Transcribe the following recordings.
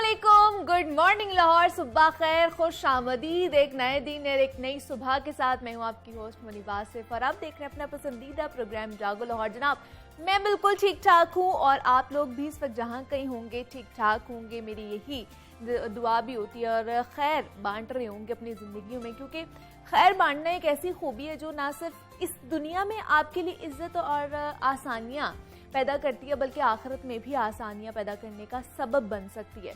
अस्सलामुअलैकुम, good morning Lahore, सुबह खैर, खुश आमदीद। एक नए दिन और एक नई सुबह के साथ मैं हूँ आपकी होस्ट मुनीबा आसिफ और आप देख रहे हैं अपना पसंदीदा प्रोग्राम जागो लाहौर। जनाब, मैं बिल्कुल ठीक ठाक हूँ और आप लोग भी इस वक्त जहाँ कहीं होंगे ठीक ठाक होंगे, मेरी यही दुआ भी होती है और खैर बांट रहे होंगे अपनी ज़िंदगियों में, क्योंकि खैर बांटना एक ऐसी खूबी है जो ना सिर्फ इस दुनिया में आपके लिए इज्जत और आसानियाँ पैदा करती है बल्कि आखिरत में भी आसानियां पैदा करने का सबब बन सकती है।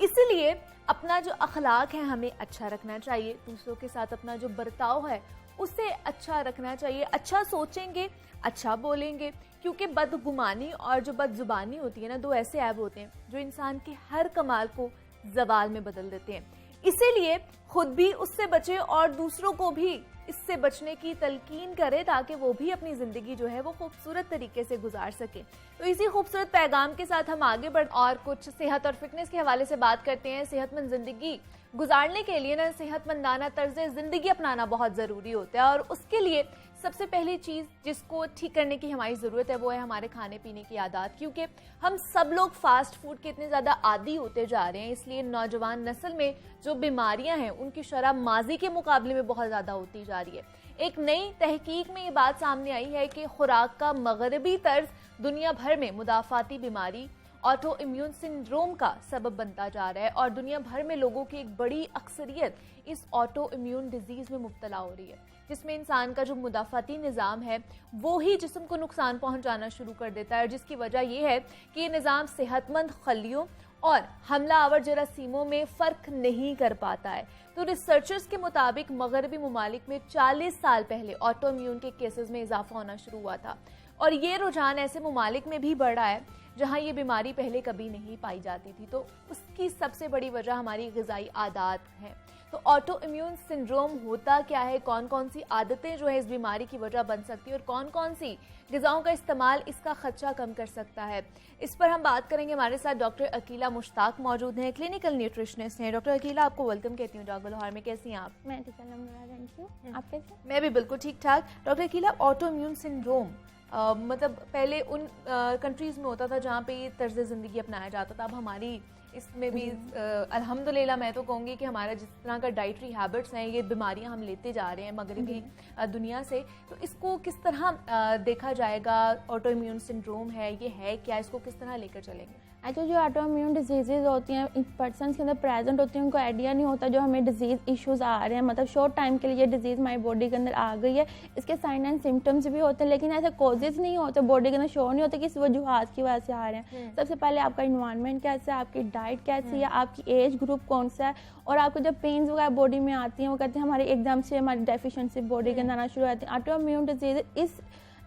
इसलिए अपना जो अखलाक है हमें अच्छा रखना चाहिए, दूसरों के साथ अपना जो बर्ताव है उसे अच्छा रखना चाहिए। अच्छा सोचेंगे, अच्छा बोलेंगे, क्योंकि बदगुमानी और जो बदजुबानी होती है ना, दो ऐसे ऐब होते हैं जो इंसान के हर कमाल को जवाल में बदल देते हैं। इसीलिए खुद भी उससे बचे और दूसरों को भी इससे बचने की तलकीन करे ताकि वो भी अपनी ज़िंदगी जो है वो खूबसूरत तरीके से गुजार सके। तो इसी खूबसूरत पैगाम के साथ हम आगे बढ़ और कुछ सेहत और फिटनेस के हवाले से बात करते हैं। सेहतमंद ज़िंदगी गुजारने के लिए ना सेहतमंदाना तर्ज ज़िंदगी अपनाना बहुत ज़रूरी होता है और उसके लिए सबसे पहली चीज़ जिसको ठीक करने की हमारी ज़रूरत है वो है हमारे खाने पीने की आदत, क्योंकि हम सब लोग फास्ट फूड के इतने ज़्यादा आदी होते जा रहे हैं। इसलिए नौजवान नस्ल में जो बीमारियां हैं उनकी शरह माजी के मुकाबले में बहुत ज़्यादा होती जा रही है। एक नई तहकीक में ये बात सामने आई है कि खुराक का मगरबी तर्ज दुनिया भर में मुदाफ़ाती बीमारी ऑटो इम्यून सिंड्रोम का सबब बनता जा रहा है और दुनिया भर में लोगों की एक बड़ी अक्सरियत इस ऑटो इम्यून डिजीज़ में मुब्तला हो रही है, जिसमें इंसान का जो मुदाफ़ाती निज़ाम है वो ही जिस्म को नुकसान पहुंचाना शुरू कर देता है, जिसकी वजह यह है कि ये निज़ाम सेहतमंद खलियों और हमला आवर जरासीमों में फ़र्क नहीं कर पाता है। तो रिसर्चर्स के मुताबिक मगरबी ममालिक में 40 साल पहले ऑटो इम्यून के केसेस में इजाफा होना शुरू हुआ था और ये रुझान ऐसे ममालिक में भी बढ़ा है जहाँ ये बीमारी पहले कभी नहीं पाई जाती थी। तो उसकी सबसे बड़ी वजह हमारी ग़िज़ाई आदत है। तो ऑटो इम्यून सिंड्रोम होता क्या है, कौन कौन सी आदतें जो है इस बीमारी की वजह बन सकती है और कौन कौन सी ग़िज़ाओं का इस्तेमाल इसका खदशा कम कर सकता है, इस पर हम बात करेंगे। हमारे साथ डॉक्टर अकीला मुश्ताक मौजूद हैं, क्लिनिकल न्यूट्रिशनिस्ट हैं। डॉक्टर अकीला, आपको वेलकम कहती हूँ जागो लाहौर में। कैसी हैं आप? मैं ठीक हूँ, आप कैसे? मैं भी बिल्कुल ठीक ठाक। Doctor Akila, auto immune syndrome मतलब पहले उन कंट्रीज़ में होता था जहाँ पे ये तर्ज ज़िंदगी अपनाया जाता था। अब हमारी इसमें भी अल्हम्दुलिल्लाह मैं तो कहूँगी कि हमारा जिस तरह का डाइटरी हैबिट्स हैं, ये बीमारियाँ हम लेते जा रहे हैं मगरबी दुनिया से, तो इसको किस तरह देखा जाएगा? ऑटो इम्यून सिंड्रोम है, ये है क्या, इसको किस तरह लेकर चलेंगे? एक्चुअली जो ऑटो इम्यून डिजीज़ होती हैं इन पर्सन के अंदर प्रेजेंट होती हैं, उनको आइडिया नहीं होता जो हमें डिजीज़ इश्यूज़ आ रहे हैं, मतलब शॉर्ट टाइम के लिए ये डिजीज़ हमारी बॉडी के अंदर आ गई है। इसके साइन एंड सिम्टम्स भी होते हैं लेकिन ऐसे कॉजेज़ नहीं होते, बॉडी के अंदर शो नहीं होते कि इस वजूहात की वजह से आ रहे हैं। सबसे पहले आपका इन्वायरमेंट कैसा है, आपकी डाइट कैसी है, आपकी एज ग्रुप कौन सा है, और आपको जब पेन्स वगैरह बॉडी में आती हैं वो कहते हैं हमारे एकदम से हमारी डेफिशिएंसी बॉडी के अंदर आना शुरू हो जाती है। ऑटो इम्यून डिजीज़ इस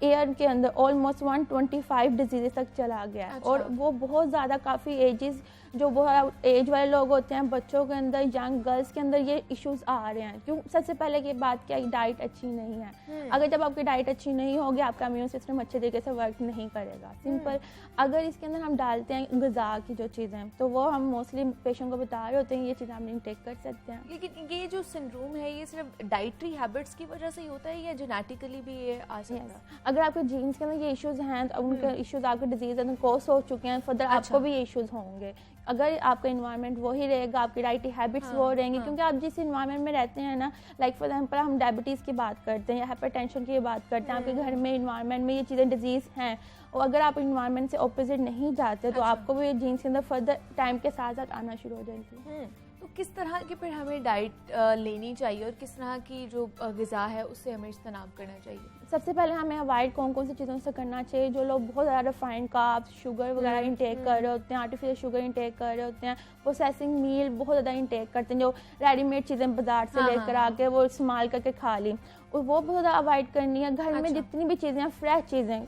ईयर के अंदर ऑलमोस्ट 125 डिजीज़ तक चला गया है। अच्छा। और वो बहुत ज़्यादा काफ़ी एजेस जो बहुत एज वाले लोग होते हैं, बच्चों के अंदर, यंग गर्ल्स के अंदर ये इश्यूज आ रहे हैं। क्यों? सबसे पहले की बात क्या है, डाइट अच्छी नहीं है। अगर जब आपकी डाइट अच्छी नहीं होगी आपका इम्यून सिस्टम अच्छे तरीके से वर्क नहीं करेगा, सिंपल। अगर इसके अंदर हम डालते हैं ग़िज़ा की जो चीज़ें, तो वो हम मोस्टली पेशेंट को बता रहे होते हैं ये चीज़ें हम इनटेक कर सकते हैं। लेकिन ये जो सिंड्रोम है ये सिर्फ डाइटरी हैबिट्स की वजह से ही होता है या जेनेटिकली भी ये आ सकता है? अगर आपके जीन्स के अंदर ये इश्यूज हैं तो उनके इश्यूज आपके डिजीज कोर्स हो चुके हैं, फर्दर आपको भी ये इश्यूज होंगे। अगर आपका इन्वायरमेंट वही रहेगा, आपकी डाइटरी हैबिट्स वो रहेंगी, क्योंकि आप जिस इन्वायरमेंट में रहते हैं ना, लाइक फॉर एग्जांपल हम डायबिटीज़ की बात करते हैं या हाइपरटेंशन की बात करते हैं, आपके घर में इन्वायरमेंट में ये चीज़ें डिजीज़ हैं और अगर आप इन्वायरमेंट से ऑपोजिट नहीं जाते तो आपको भी जीन्स के अंदर फर्दर टाइम के साथ साथ आना शुरू हो जाएगी। तो किस तरह की फिर हमें डाइट लेनी चाहिए और किस तरह की जो ग़िज़ा है उससे हमें इज्तनाब करना चाहिए? सबसे पहले हमें अवॉइड कौन कौन सी चीज़ों से करना चाहिए। जो लोग बहुत ज़्यादा रिफाइंड कार्ब्स, शुगर वगैरह इंटेक कर रहे होते हैं, आर्टिफिशियल शुगर इंटेक कर रहे होते हैं, प्रोसेसिंग मील बहुत ज़्यादा इंटेक करते हैं, जो रेडीमेड चीज़ें बाजार से लेकर आके वो इस्तेमाल करके खा ली, और वो बहुत ज़्यादा अवॉइड करनी है। घर में जितनी भी चीज़ें हैं, फ्रेश चीज़ें,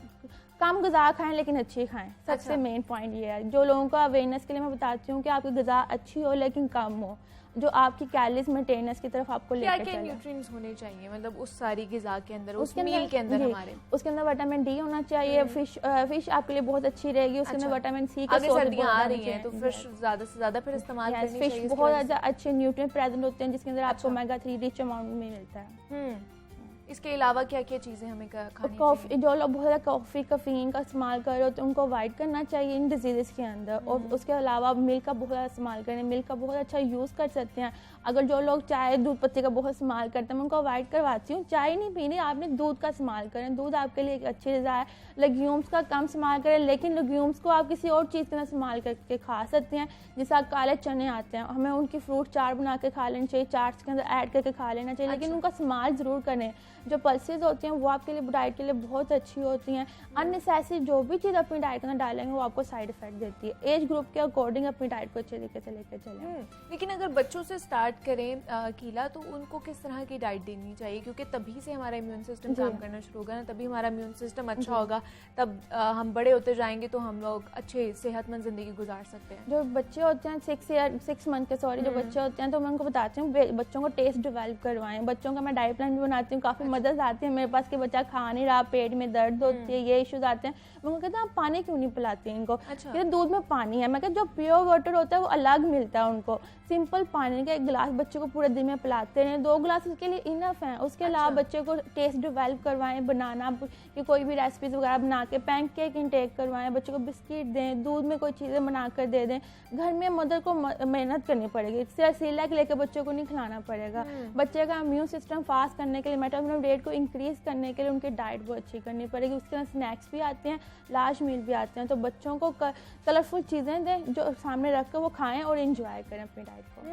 कम ग़िज़ा खाएं लेकिन अच्छी खाएं। सबसे मेन पॉइंट ये है। जो लोगों को अवेयरनेस के लिए मैं बताती हूँ कि आपकी ग़िज़ा अच्छी हो लेकिन कम हो, जो आपकी कैलोरीज मेंटेनेंस की तरफ आपको लेकर चले। क्या न्यूट्रिएंट्स होने चाहिए मतलब उस सारी ग़िज़ा के अंदर, उस मील के अंदर हमारे? उसके अंदर विटामिन डी होना चाहिए। फिश आपके लिए बहुत अच्छी रहेगी, उसके अंदर विटामिन सी का सोर्स सर्दियां आ रही हैं तो फिश ज़्यादा से ज़्यादा फिर इस्तेमाल करनी चाहिए। फिश बहुत ज़्यादा अच्छे न्यूट्रिएंट प्रेजेंट होते हैं जिसके अंदर आपको ओमेगा 3 रिच अमाउंट में मिलता है। इसके अलावा क्या क्या चीज़ें हमें खानी कॉफ़ी, चाहिए? जो लोग बहुत ज़्यादा कॉफ़ी कैफीन का इस्तेमाल कर रहे होते हैं उनको अवॉइड करना चाहिए इन डिजीज़ के अंदर। और उसके अलावा मिल्क का बहुत ज़्यादा इस्तेमाल करें, मिल्क का बहुत अच्छा यूज़ कर सकते हैं। अगर जो लोग चाय दूध पत्ती का बहुत इस्तेमाल करते हैं मैं उनको अवॉइड करवाती हूँ, चाय नहीं पीनी, आपने दूध का इस्तेमाल करें, दूध आपके लिए एक अच्छी ग़िज़ा है। लेग्यूम्स का कम इस्तेमाल करें, लेकिन लेग्यूम्स को आप किसी और चीज़ के अंदर इस्तेमाल करके खा सकते हैं। जैसे आप काले चने आते हैं, हमें उनकी फ्रूट चाट बना के खा लेनी चाहिए, चाट्स के अंदर ऐड करके खा लेना चाहिए। लेकिन उनका इस्तेमाल ज़रूर करें। जो पल्सेस होती हैं वो आपके लिए डाइट के लिए बहुत अच्छी होती हैं। अननेसेसरी जो भी चीज़ अपनी डाइट के अंदर डालेंगे वो आपको साइड इफेक्ट देती है। एज ग्रुप के अकॉर्डिंग अपनी डाइट को अच्छे तरीके से लेकर चलें। लेकिन अगर बच्चों से स्टार्ट करें कीला, तो उनको किस तरह की डाइट देनी चाहिए? क्योंकि तभी से हमारा इम्यून सिस्टम काम करना शुरू होगा ना, तभी हमारा इम्यून सिस्टम अच्छा होगा, तब हम बड़े होते जाएंगे तो हम लोग अच्छे सेहतमंद ज़िंदगी गुजार सकते हैं। जो बच्चे होते हैं 6 मंथ के जो बच्चे होते हैं, तो मैं उनको बताती हूँ बच्चों को टेस्ट डेवलप करवाएं। बच्चों का मैं डाइट प्लान भी बनाती हूँ। काफ़ी मदद आती है मेरे पास कि बच्चा खा नहीं रहा, पेट में दर्द होती है, ये इश्यूज आते हैं। मैं उनको कहती हूँ आप पानी क्यों नहीं पिलाती हैं इनको? क्योंकि दूध में पानी है। मैं कहती हूँ जो प्योर वाटर होता है वो अलग मिलता है उनको। सिंपल पानी का 1 गिलास बच्चे को पूरे दिन में पिलाते हैं, 2 गिलास उसके लिए इनफ है। उसके अलावा बच्चे को टेस्ट डेवलप करवाएं, बनाना कि कोई भी रेसिपीज वगैरह बना के, पैनकेक इंटेक करवाएं, बच्चे को बिस्किट दें, दूध में कोई चीज़ें बना कर दे दें। घर में मदर को मेहनत करनी पड़ेगी, सिर्फ सेरेलैक लेकर बच्चों को नहीं खिलाना पड़ेगा। बच्चे का इम्यून सिस्टम फास्ट करने के लिए, मेटाबॉलिज्म रेट को इंक्रीज करने के लिए उनकी डाइट बहुत अच्छी करनी पड़ेगी। उसके अंदर स्नैक्स भी आते हैं, लार्ज मील भी आते हैं। तो बच्चों को कलरफुल चीज़ें दें जो सामने रख कर वो खाएं और इंजॉय करें अपनी डाइट को।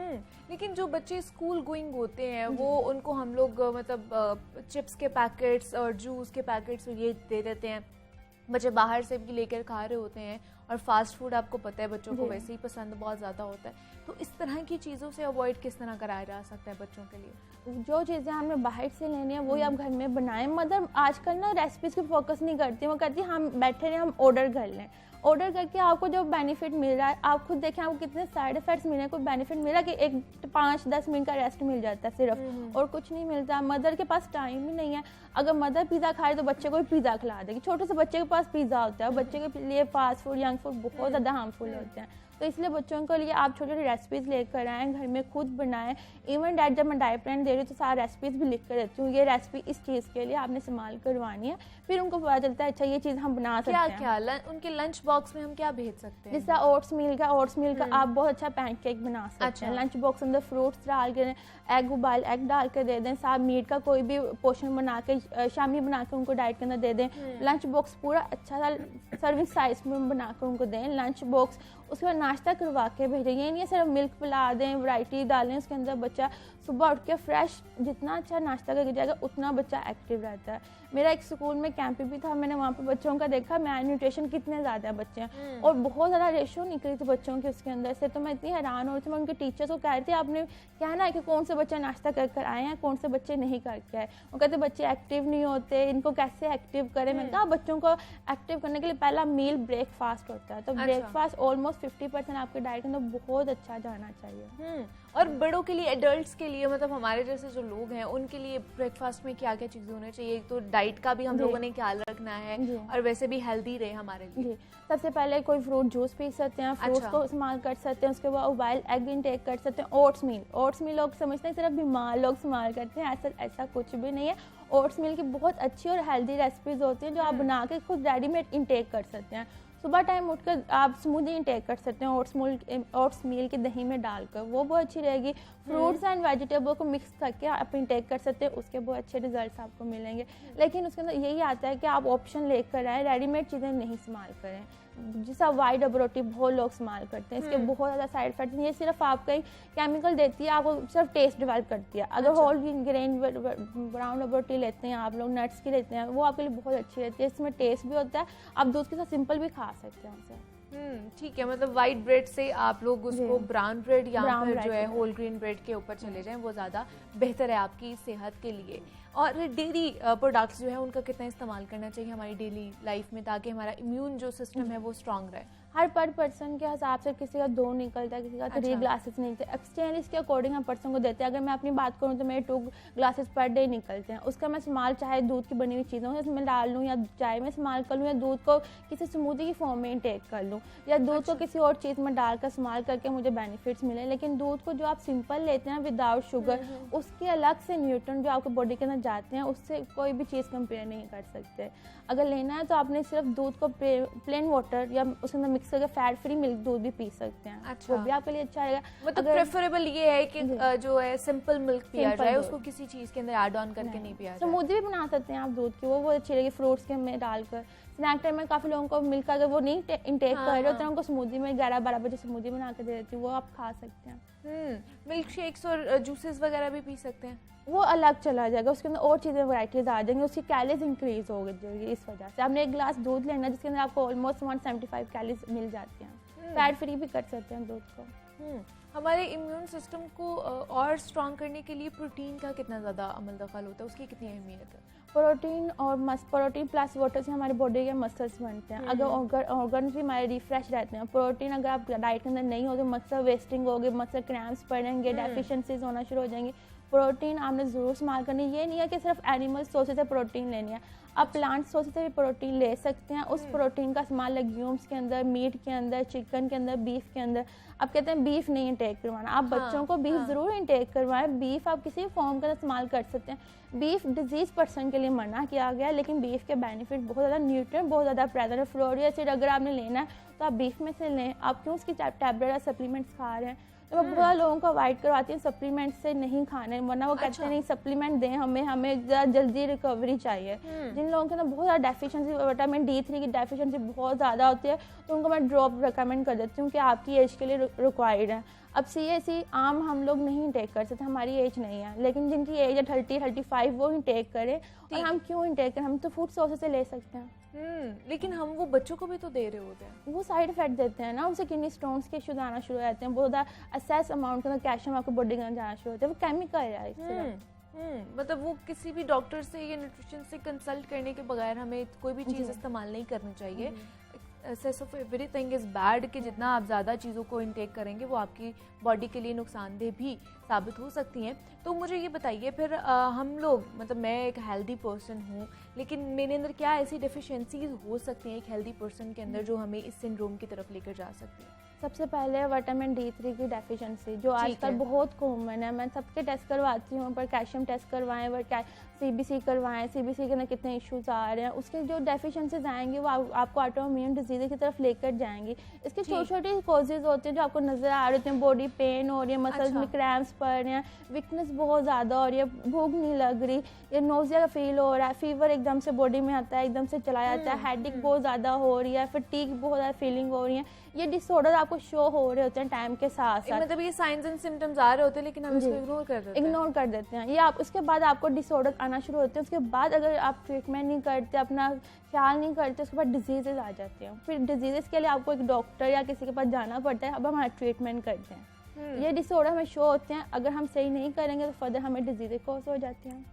लेकिन जो बच्चे स्कूल गोइंग होते हैं वो उनको हम लोग मतलब चिप्स के पैकेट्स और जूस के पैकेट्स ये दे देते हैं। बच्चे बाहर से भी लेकर खा रहे होते हैं और फास्ट फूड आपको पता है बच्चों को वैसे ही पसंद बहुत ज़्यादा होता है। तो इस तरह की चीज़ों से अवॉइड किस तरह कराया जा सकता है बच्चों के लिए? जो चीज़ें हमें बाहर से लेनी है वही आप घर में बनाएं। मदर आजकल ना रेसिपीज़ पे फोकस नहीं करती, वो कहती है हम बैठे रहे, हम ऑर्डर कर लें। ऑर्डर करके आपको जो बेनिफिट मिल रहा है, आप खुद देखें आपको कितने साइड इफेक्ट्स मिल रहे हैं। कोई बेनिफिट मिला कि 5-10 मिनट का रेस्ट मिल जाता है सिर्फ, और कुछ नहीं मिलता। मदर के पास टाइम ही नहीं है। अगर मदर पिज़्ज़ा खाए तो बच्चे को भी पिज़्ज़ा खिला देगी। छोटे से बच्चे के पास पिज़्ज़ा होता है, बच्चे के लिए फास्ट फूड, जंक फूड बहुत ज़्यादा हार्मफुल होते हैं। तो इसलिए बच्चों के लिए आप छोटी छोटी रेसिपीज़ लेकर आएँ, घर में खुद बनाएं। इवन डैट जब मैं डाइट प्लान दे रही हूँ तो सारा रेसिपीज़ भी लिख कर देती हूँ, ये रेसिपी इस चीज़ के लिए आपने इस्तेमाल करवानी है। फिर उनको पता चलता है अच्छा ये चीज़ हम बना सकते हैं। क्या उनके लंच बॉक्स में हम क्या भेज सकते हैं? जैसा ओट्स मिल का आप बहुत अच्छा पैनकेक बना सकते हैं। लंच बॉक्स अंदर फ्रूट्स डाल के, एग डाल कर दे दें। साथ मीट का कोई भी पोर्शन बना के, शामी बना के उनको डाइट के अंदर दे दें। लंच बॉक्स पूरा अच्छा सा सर्विंग साइज में बना कर उनको दें लंच बॉक्स। उसके बाद नाश्ता करवा के भेजें। ये नहीं है सिर्फ मिल्क पिला दें, वैरायटी डालें उसके अंदर। बच्चा सुबह उठ के फ्रेश जितना अच्छा नाश्ता करके जाएगा उतना बच्चा एक्टिव रहता है। मेरा एक स्कूल में कैंप भी था, मैंने वहाँ पे बच्चों का देखा मैल न्यूट्रिशन कितने ज़्यादा बच्चे हैं और बहुत ज़्यादा रेशो निकली थी बच्चों के उसके अंदर से। तो मैं इतनी हैरान हो रही थी। मैं उनके टीचर्स को कह रही थी आपने कहना है कि कौन से बच्चे नाश्ता कर आए हैं, कौन से बच्चे नहीं करके आए। वो कहते बच्चे एक्टिव नहीं होते, इनको कैसे एक्टिव करें। मैंने कहा बच्चों को एक्टिव करने के लिए पहला मील ब्रेकफास्ट होता है। तो ब्रेकफास्ट ऑलमोस्ट 50% आपके डाइट के अंदर बहुत अच्छा जाना चाहिए। और बड़ों के लिए, एडल्ट्स के लिए, मतलब हमारे जैसे जो लोग हैं उनके लिए ब्रेकफास्ट में क्या क्या चीज़ें होनी चाहिए? एक तो डाइट का भी हम लोगों ने ख्याल रखना है और वैसे भी हेल्दी रहे हमारे लिए। जी, सबसे पहले कोई फ्रूट जूस पी सकते हैं, फ्रूट्स को इस्तेमाल कर सकते हैं। उसके बाद उबाइल एग इंटेक कर सकते हैं। ओट्स मिल लोग समझते हैं सिर्फ बीमार लोग इस्तेमाल करते हैं, ऐसा कुछ भी नहीं है। ओट्स मिल की बहुत अच्छी और हेल्दी रेसिपीज होती हैं जो आप बना के खुद रेडीमेड इंटेक कर सकते हैं। सुबह टाइम उठकर आप स्मूदी इंटेक कर सकते हैं ओट्स मील की दही में डालकर, वो बहुत अच्छी रहेगी। फ्रूट्स एंड वेजिटेबल को मिक्स करके आप इंटेक कर सकते हैं, उसके बहुत अच्छे रिजल्ट्स आपको मिलेंगे। लेकिन उसके अंदर यही आता है कि आप ऑप्शन लेकर आए, रेडीमेड चीज़ें नहीं इस्तेमाल करें। जैसा वाइट रोटी बहुत लोग इस्तेमाल करते हैं, इसके बहुत ज़्यादा साइड इफेक्ट्स हैं। ये सिर्फ आपका ही केमिकल देती है, आपको सिर्फ टेस्ट डेवलप करती है। अगर होल ग्रेन ब्राउन रोटी लेते हैं आप लोग, नट्स की लेते हैं, वो आपके लिए बहुत अच्छी रहती है। इसमें टेस्ट भी होता है, आप दूध के साथ सिंपल भी खा सकते हैं उसे। ठीक है, मतलब वाइट ब्रेड से आप लोग उसको ब्राउन ब्रेड या फिर जो है होल ग्रेन ब्रेड के ऊपर चले जाएं, वो ज़्यादा बेहतर है आपकी सेहत के लिए। और डेयरी प्रोडक्ट्स जो है उनका कितना इस्तेमाल करना चाहिए हमारी डेली लाइफ में, ताकि हमारा इम्यून जो सिस्टम है वो स्ट्रांग रहे? हर पर पर्सन के हिसाब से किसी का 2 निकलता है, किसी का 3 ग्लासेस निकलते हैं। एक्सचेंज इसके अकॉर्डिंग हम पर्सन को देते हैं। अगर मैं अपनी बात करूँ तो मेरे 2 ग्लासेस पर डे निकलते हैं। उसका मैं इस्तेमाल चाहे दूध की बनी हुई चीज़ों में इसमें डाल लूँ, या चाय में इस्तेमाल कर लूँ, या दूध को किसी स्मूदी की फॉर्म में इंटेक कर लूँ, या दूध को किसी और चीज़ में डालकर इस्तेमाल करके मुझे बेनिफिट्स मिले। लेकिन दूध को जो आप सिंपल लेते हैं विदाउट शुगर, उसके अलग से न्यूट्रिएंट जो आपके बॉडी के अंदर जाते हैं उससे कोई भी चीज़ कंपेयर नहीं कर सकते। अगर लेना है तो आपने सिर्फ दूध को प्लेन वाटर या उसके अंदर मिक्स करके फैट फ्री मिल्क दूध भी पी सकते हैं। अच्छा। वो भी आपके लिए अच्छा रहेगा। मतलब प्रेफरेबल ये है कि जो है सिंपल मिल्क पिया जाए, उसको किसी चीज़ के अंदर ऐड ऑन करके नहीं पिया जाए। स्मूदी भी बना सकते हैं आप दूध की, वो अच्छी रहेगी फ्रूट्स के में डालकर। स्नैक टाइम में काफ़ी लोगों को मिल्क अगर वो नहीं इंटेक कर रहे होते हैं उनको स्मूदी में 11-12 बजे स्मूदी बना के दे देती हूँ, वो आप खा सकते हैं। मिल्क शेक्स और जूसेस वगैरह भी पी सकते हैं? वो अलग चला जाएगा, उसके अंदर और चीज़ें वैराइटीज़ आ जाएंगी, उसकी कैलोरीज इंक्रीज हो जाएगी। इस वजह से आपने 1 गिलास दूध लेना है जिसके अंदर आपको ऑलमोस्ट 175 कैलोरीज मिल जाती हैं। फैट फ्री भी कर सकते हैं दूध को। हमारे इम्यून सिस्टम को और स्ट्रॉन्ग करने के लिए प्रोटीन का कितना ज़्यादा अमल दखल होता है, उसकी कितनी अहमियत है? प्रोटीन प्लस वाटर से हमारे बॉडी के मसल्स बनते हैं। अगर ऑर्गन भी हमारे रिफ्रेश रहते हैं। प्रोटीन अगर आप डाइट के अंदर नहीं हो तो मसल वेस्टिंग होगी, मसल क्रैम्प्स पड़ेंगे, डेफिशिएंसीज होना शुरू हो जाएंगी। प्रोटीन आपने ज़रूर इस्तेमाल करनी। ये नहीं है कि सिर्फ एनिमल सोर्सेज से प्रोटीन लेनी है, आप प्लांट सोर्सेज से भी प्रोटीन ले सकते हैं। उस प्रोटीन का इस्तेमाल लेग्यूम्स के अंदर, मीट के अंदर, चिकन के अंदर, बीफ के अंदर। आप कहते हैं बीफ नहीं इंटेक करवाना, आप बच्चों को बीफ ज़रूर इंटेक करवाएं। बीफ आप किसी फॉर्म का इस्तेमाल कर सकते हैं। बीफ डिजीज़ पर्सन के लिए मना किया गया है, लेकिन बीफ के बेनिफिट बहुत ज़्यादा, न्यूट्रिएंट बहुत ज़्यादा प्रेजेंट है। फ्लोरिक एसिड अगर आपने लेना है तो आप बीफ में से लें। आप क्यों उसकी टैबलेट या सप्लीमेंट्स खा रहे हैं? तो मैं बहुत लोगों को अवॉइड करवाती हूँ सप्लीमेंट से नहीं खाने, वरना वो कहते हैं नहीं सप्लीमेंट दें, हमें जल्दी रिकवरी चाहिए। जिन लोगों के अंदर बहुत ज़्यादा डेफिशिएंसी, विटामिन D3 की डेफिशिएंसी बहुत ज़्यादा होती है, तो उनको मैं ड्रॉप रिकमेंड कर देती हूँ कि आपकी एज के लिए रिक्वायर्ड है। अब CAC आम हम लोग नहीं इंटेक कर सकते, हमारी एज नहीं है, लेकिन जिनकी एज है 30-35 वो इंटेक करें। और हम क्यों इंटेक करें, हम तो फूड सोर्सेज से ले सकते हैं। लेकिन हम वो बच्चों को भी तो दे रहे होते हैं। वो साइड इफेक्ट देते हैं ना, उनसे किडनी स्टोन्स के इश्यूज आना शुरू हो जाते हैं, बहुत ज़्यादा असेस अमाउंट का कैल्शियम आपको बॉडी के अंदर जाना शुरू होता है। वो केमिकल है इससे। मतलब वो किसी भी डॉक्टर से या न्यूट्रिशन से कंसल्ट करने के बगैर हमें कोई भी चीज़ इस्तेमाल नहीं करनी चाहिए। Excess of everything is bad, कि जितना आप ज़्यादा चीज़ों को इंटेक करेंगे वो आपकी बॉडी के लिए नुकसानदेह भी साबित हो सकती हैं। तो मुझे ये बताइए फिर हम लोग, मतलब मैं एक हेल्दी पर्सन हूँ, लेकिन मेरे अंदर क्या ऐसी डेफिशिएंसीज हो सकती हैं एक हेल्दी पर्सन के अंदर जो हमें इस सिंड्रोम की तरफ लेकर जा सकती है? सबसे पहले विटामिन D3 की डेफिशिएंसी जो आजकल बहुत कॉमन है। मैं सबके टेस्ट करवाती हूँ, पर कैल्शियम टेस्ट करवाएं, CBC करवाएं, CBC के अंदर कितने इश्यूज आ रहे हैं, उसके जो डेफिशिएंसीज आएंगी वो आपको ऑटोइम्यून डिजीज की तरफ लेकर जाएंगी। इसके छोटे छोटे कॉजेज होते हैं जो आपको नजर आ रहे होते हैं, बॉडी पेन हो रही है, मसल्स में क्रैम्प्स पड़ रहे हैं, वीकनेस बहुत ज़्यादा हो रही है, भूख नहीं लग रही, ये नोजिया का फील हो रहा है, फीवर एकदम से बॉडी में आता है, एकदम से चला जाता है, हेडेक बहुत ज़्यादा हो रही है, फटीग बहुत ज़्यादा फीलिंग हो रही है। ये डिसऑर्डर आपको शो हो रहे होते हैं टाइम के साथ साथ। मतलब ये साइंस एंड सिम्टम्स आ रहे होते हैं लेकिन हम इसको इग्नोर कर देते हैं। ये आप उसके बाद आपको डिसऑर्डर आना शुरू होते हैं। उसके बाद अगर आप ट्रीटमेंट नहीं करते, अपना ख्याल नहीं करते, उसके बाद डिजीजेज आ जाते हैं। फिर डिजीजेस के लिए आपको एक डॉक्टर या किसी के पास जाना पड़ता है। अब हम ट्रीटमेंट करते हैं। ये डिसऑर्डर हमें शो होते हैं, अगर हम सही नहीं करेंगे तो फर्दर हमें डिजीजेज कॉज हो जाती हैं।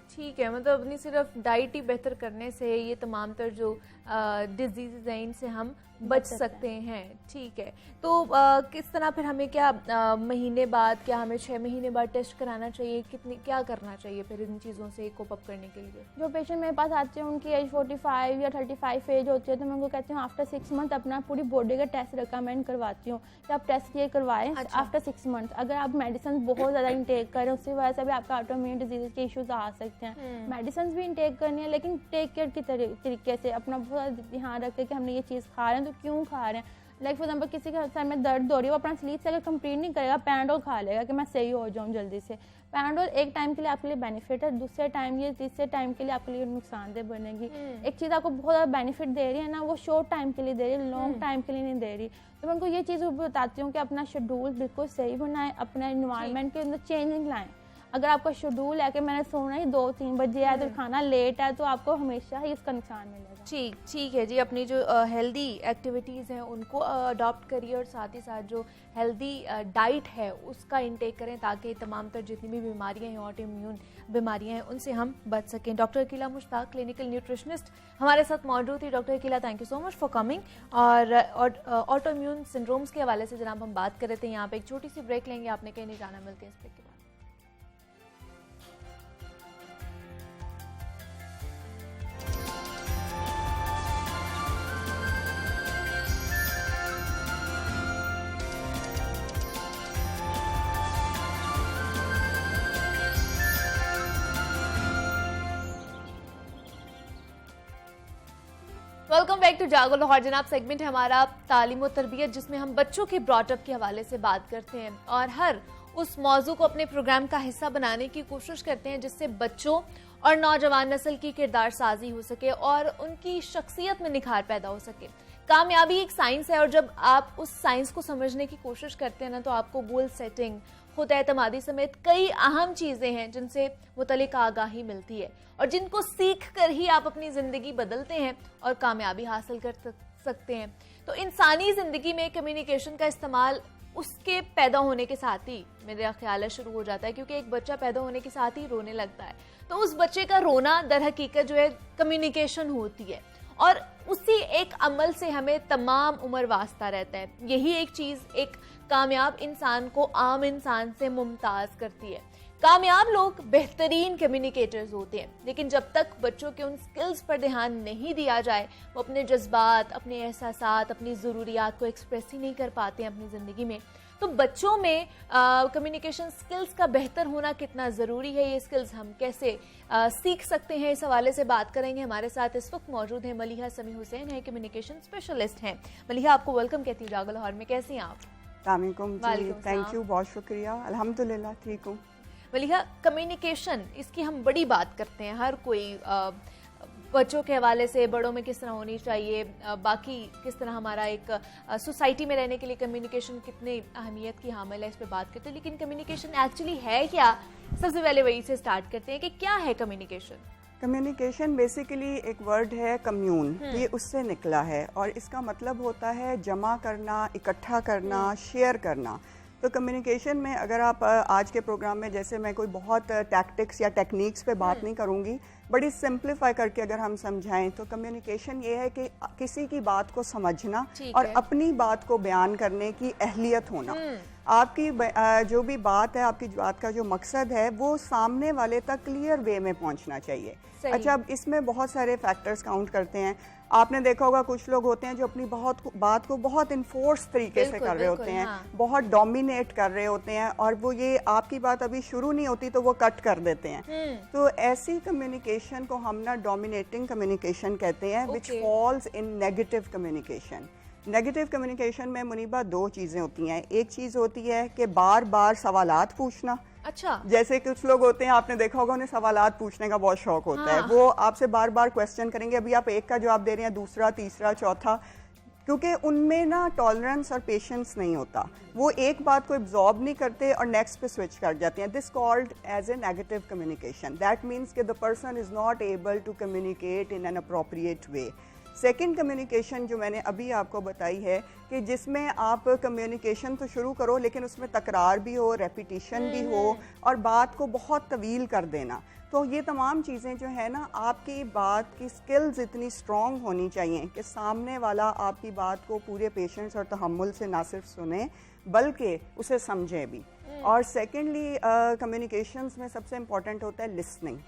ठीक है, मतलब अपनी सिर्फ डाइट ही बेहतर करने से ये तमाम तर जो डिजीज़ हैं इनसे हम बच सकते हैं। ठीक है, तो किस तरह फिर हमें क्या महीने बाद, क्या हमें 6 महीने बाद टेस्ट कराना चाहिए, क्या करना चाहिए फिर इन चीज़ों से कोप अप करने के लिए? जो पेशेंट मेरे पास आते हैं उनकी एज 45 या 35 एज होती है, तो मैं उनको कहती हूँ आफ्टर 6 मंथ अपना पूरी बॉडी का टेस्ट रिकमेंड करवाती हूँ कि आप टेस्ट ये करवाएं। आफ्टर 6 मंथ अगर आप मेडिसिन बहुत ज़्यादा इंटेक करें उसकी वजह से भी आपका ऑटोइम्यून डिजीज के इश्यूज आ सकते हैं। मेडिसिन भी इंटेक करनी है, लेकिन टेक केयर की तरीके से अपना बहुत ध्यान रखें कि हमने ये चीज़ खा रहे हैं तो क्यों खा रहे हैं। लाइक फॉर एग्जाम्पल किसी के सर में दर्द हो रही है, वो अपना स्लीप से अगर कंप्लीट नहीं करेगा, पैराडोल खा लेगा कि मैं सही हो जाऊँ जल्दी से। पैराडोल एक टाइम के लिए आपके लिए बेनिफिट है, दूसरे टाइम या तीसरे टाइम के लिए आपके लिए नुकसानदेह बनेगी। एक चीज़ आपको बहुत ज़्यादा बेनिफिट दे रही है ना, वो शॉर्ट टाइम के लिए दे रही है, लॉन्ग टाइम के लिए नहीं दे रही। तो मैं उनको ये चीज़ बताती हूँ कि अपना शेड्यूल बिल्कुल सही बनाएं, अपना इन्वायरमेंट के अंदर चेंजिंग लाएं। अगर आपका शेड्यूल है कि मैंने सोना ही 2-3 बजे है तो खाना लेट है, तो आपको हमेशा ही इसका नुकसान मिलेगा। ठीक है जी। अपनी जो हेल्दी एक्टिविटीज़ हैं उनको अडॉप्ट करिए और साथ ही साथ जो हेल्दी डाइट है उसका इंटेक करें ताकि तमाम तर जितनी भी बीमारियां हैं, ऑटो इम्यून बीमारियां हैं, उनसे हम बच सकें। Doctor Akila Mushtaq, clinical nutritionist, हमारे साथ मौजूद थी। Doctor Akila, thank you so much for coming. और ऑटो इम्यून सिंड्रोम्स के हवाले से जनाब हम बात कर रहे थे। यहाँ पे एक छोटी सी ब्रेक लेंगे, आपने कहीं नहीं जाना, मिलते हैं इस ब्रेक के बाद। वेलकम बैक टू जागो लाहौर। जनाब, सेगमेंट है हमारा तालीम और तरबियत, जिसमें हम बच्चों के ब्रॉटअप के हवाले से बात करते हैं और हर उस मौजू को अपने प्रोग्राम का हिस्सा बनाने की कोशिश करते हैं जिससे बच्चों और नौजवान नस्ल की किरदार साजी हो सके और उनकी शख्सियत में निखार पैदा हो सके। कामयाबी एक साइंस है और जब आप उस साइंस को समझने की कोशिश करते हैं ना, तो आपको गोल सेटिंग, खुद एतमादी समेत कई अहम चीजें हैं जिनसे मुतलिक आगाही मिलती है और जिनको सीख कर ही आप अपनी जिंदगी बदलते हैं और कामयाबी हासिल कर सकते हैं। तो इंसानी जिंदगी में कम्युनिकेशन का इस्तेमाल उसके पैदा होने के साथ ही मेरा ख्याल है शुरू हो जाता है, क्योंकि एक बच्चा पैदा होने के साथ ही रोने लगता है, तो उस बच्चे का रोना दर हकीकत जो है कम्युनिकेशन होती है और उसी एक अमल से हमें तमाम उम्र वास्ता रहता है। यही एक चीज एक कामयाब इंसान को आम इंसान से मुमताज करती है। कामयाब लोग बेहतरीन कम्युनिकेटर्स होते हैं, लेकिन जब तक बच्चों के उन स्किल्स पर ध्यान नहीं दिया जाए, वो अपने जज्बात, अपने एहसासात, अपनी ज़रूरियात को एक्सप्रेस ही नहीं कर पाते हैं अपनी ज़िंदगी में। तो बच्चों में कम्युनिकेशन स्किल्स का बेहतर होना कितना ज़रूरी है, ये स्किल्स हम कैसे सीख सकते हैं, इस हवाले से बात करेंगे। हमारे साथ इस वक्त मौजूद हैं मलिहा समी हुसैन, है कम्युनिकेशन स्पेशलिस्ट हैं। मलिहा, आपको वेलकम कहती हूँ जागो लाहौर में। कैसी हैं आप? थैंक यू, बहुत शुक्रिया, अल्हम्दुलिल्लाह ठीक हूँ। मलिहा, कम्युनिकेशन, इसकी हम बड़ी बात करते हैं, हर कोई बच्चों के हवाले से बड़ों में किस तरह होनी चाहिए, बाकी किस तरह हमारा एक सोसाइटी में रहने के लिए कम्युनिकेशन कितनी अहमियत की हामिल है, इस पर बात करते हैं। लेकिन कम्युनिकेशन एक्चुअली है क्या? सबसे पहले वही से स्टार्ट करते हैं कि क्या है कम्युनिकेशन। कम्युनिकेशन बेसिकली एक वर्ड है कम्यून, ये उससे निकला है और इसका मतलब होता है जमा करना, इकट्ठा करना, शेयर करना। तो कम्युनिकेशन में अगर आप आज के प्रोग्राम में, जैसे मैं कोई बहुत टैक्टिक्स या टेक्निक्स पे बात नहीं करूंगी, बड़ी सिंप्लीफाई करके अगर हम समझाएं तो कम्युनिकेशन ये है कि किसी की बात को समझना और अपनी बात को बयान करने की अहलियत होना। आपकी जो भी बात है, आपकी बात का जो मकसद है, वो सामने वाले तक क्लियर वे में पहुंचना चाहिए। अच्छा, अब इसमें बहुत सारे फैक्टर्स काउंट करते हैं। आपने देखा होगा कुछ लोग होते हैं जो अपनी बात को बहुत इन्फोर्स तरीके से कर रहे होते हैं, बहुत डोमिनेट कर रहे होते हैं और वो ये आपकी बात अभी शुरू नहीं होती तो वो कट कर देते हैं। तो ऐसी कम्युनिकेशन को हम ना डोमिनेटिंग कम्युनिकेशन कहते हैं, which falls in negative communication. Negative communication में मुनीबा दो चीज़ें होती हैं। एक चीज़ होती है कि बार बार सवालात पूछना। अच्छा, जैसे कुछ लोग होते हैं, आपने देखा होगा, उन्हें सवालात पूछने का बहुत शौक होता है। वो आपसे बार बार क्वेश्चन करेंगे, अभी आप एक का जवाब दे रहे हैं, दूसरा, तीसरा, चौथा, क्योंकि उनमें ना टॉलरेंस और पेशेंस नहीं होता। वो एक बात को एब्जॉर्ब नहीं करते और नेक्स्ट पे स्विच कर जाते हैं। This called as a negative communication. That means कि the person is not able to communicate in an appropriate way. Second communication जो मैंने अभी आपको बताई है कि जिसमें आप कम्युनिकेशन तो शुरू करो लेकिन उसमें तकरार भी हो, रेपिटिशन भी हो और बात को बहुत तवील कर देना। तो ये तमाम चीज़ें जो है ना, आपकी बात की स्किल्स इतनी स्ट्रॉन्ग होनी चाहिए कि सामने वाला आपकी बात को पूरे पेशेंस और तहम्मुल से ना सिर्फ सुने बल्कि उसे समझे भी। और सेकेंडली कम्युनिकेशंस में सबसे इम्पॉर्टेंट होता है लिसनिंग।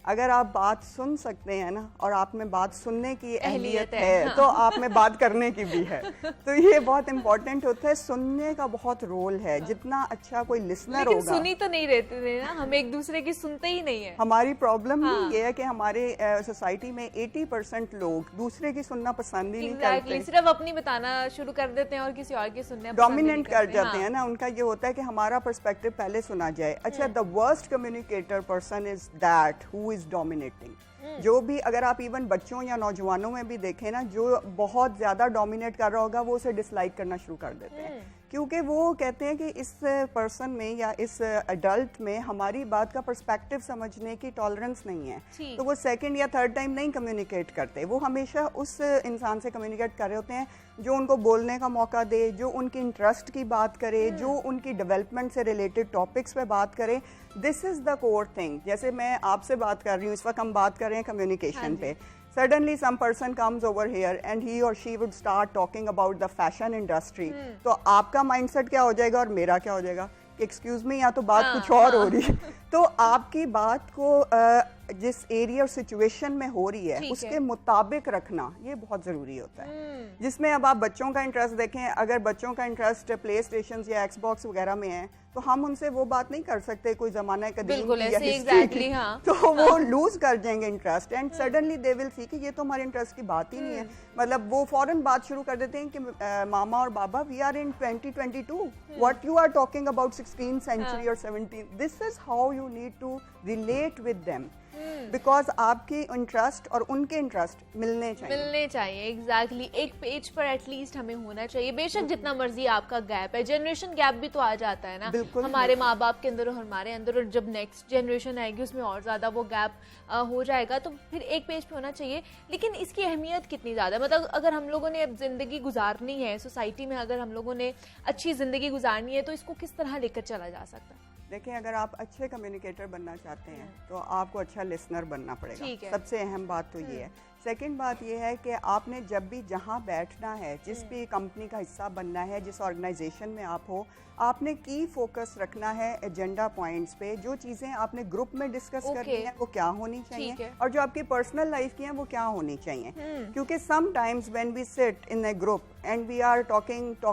अगर आप बात सुन सकते हैं ना और आप में बात सुनने की अहलियत है तो आप में बात करने की भी है। तो ये बहुत इंपॉर्टेंट होता है। सुनने का बहुत रोल है। जितना अच्छा कोई लिसनर होगा, सुनी तो नहीं रहते थे ना, हम एक दूसरे की सुनते ही नहीं है। हमारी प्रॉब्लम ये है कि हमारे सोसाइटी में 80% लोग दूसरे की सुनना पसंद ही नहीं करते, सिर्फ अपनी बताना शुरू कर देते हैं और किसी और की सुनने डोमिनेट कर जाते हैं ना। उनका ये होता है कि हमारा पर्सपेक्टिव पहले सुना जाए। अच्छा, the worst communicator person is that who is dominating. जो भी, अगर आप इवन बच्चों या नौजवानों में भी देखें ना, जो बहुत ज्यादा डोमिनेट कर रहा होगा वो उसे डिसलाइक करना शुरू कर देते हैं। क्योंकि वो कहते हैं कि इस पर्सन में या इस अडल्ट में हमारी बात का पर्सपेक्टिव समझने की टॉलरेंस नहीं है, तो वो सेकंड या थर्ड टाइम नहीं कम्युनिकेट करते। वो हमेशा उस इंसान से कम्युनिकेट कर रहे होते हैं जो उनको बोलने का मौका दे, जो उनकी इंटरेस्ट की बात करे, जो उनकी डेवलपमेंट से रिलेटेड टॉपिक्स पे बात करे। This is the core thing. जैसे मैं आपसे बात कर रही हूँ, इस वक्त हम बात कर रहे हैं कम्युनिकेशन पे। Suddenly some person comes over here and he or she would start talking about the fashion industry. तो आपका mindset क्या हो जाएगा और मेरा क्या हो जाएगा कि एक्सक्यूज मी, या तो बात कुछ और हो रही है। तो आपकी बात को जिस एरिया और सिचुएशन में हो रही है उसके मुताबिक रखना ये बहुत ज़रूरी होता है। जिसमें अब आप बच्चों का इंटरेस्ट देखें, अगर बच्चों का इंटरेस्ट प्ले स्टेशन या एक्सबॉक्स वगैरह में है तो हम उनसे वो बात नहीं कर सकते कोई ज़माना कदीम या हिस्ट्री की, तो वो लूज कर जाएंगे interest and suddenly they will see कि ये तो हमारे इंटरेस्ट की बात ही नहीं है। मतलब वो फौरन बात शुरू कर देते हैं कि मामा और बाबा we are in 2022, what you are talking about 16th century और 17th। This is how you need to relate with them, because आपकी इंटरेस्ट और उनके इंटरेस्ट मिलने चाहिए। एग्जैक्टली एक पेज पर एटलीस्ट हमें होना चाहिए। बेशक जितना मर्जी आपका गैप है, जनरेशन गैप भी तो आ जाता है ना, हमारे माँ बाप के अंदर और हमारे अंदर, और जब नेक्स्ट जनरेशन आएगी उसमें और ज्यादा वो गैप हो जाएगा, तो फिर एक पेज पे होना चाहिए। लेकिन इसकी अहमियत कितनी ज्यादा, मतलब अगर हम लोगों ने अब जिंदगी गुजारनी है सोसाइटी में, अगर हम लोगों ने अच्छी जिंदगी गुजारनी है तो इसको किस तरह लेकर चला जा सकता है? देखिए, अगर आप अच्छे कम्युनिकेटर बनना चाहते हैं तो आपको अच्छा लिसनर बनना पड़ेगा। सबसे अहम बात तो ये है। सेकंड बात ये है कि आपने जब भी जहाँ बैठना है, जिस भी कंपनी का हिस्सा बनना है, जिस ऑर्गेनाइजेशन में आप हो, आपने की फोकस रखना है एजेंडा पॉइंट्स पे। जो चीज़ें आपने ग्रुप में डिस्कस करनी है वो क्या होनी चाहिए, और जो आपकी पर्सनल लाइफ की हैं वो क्या होनी चाहिए। क्योंकि sometimes when we sit in a group and we are talking तो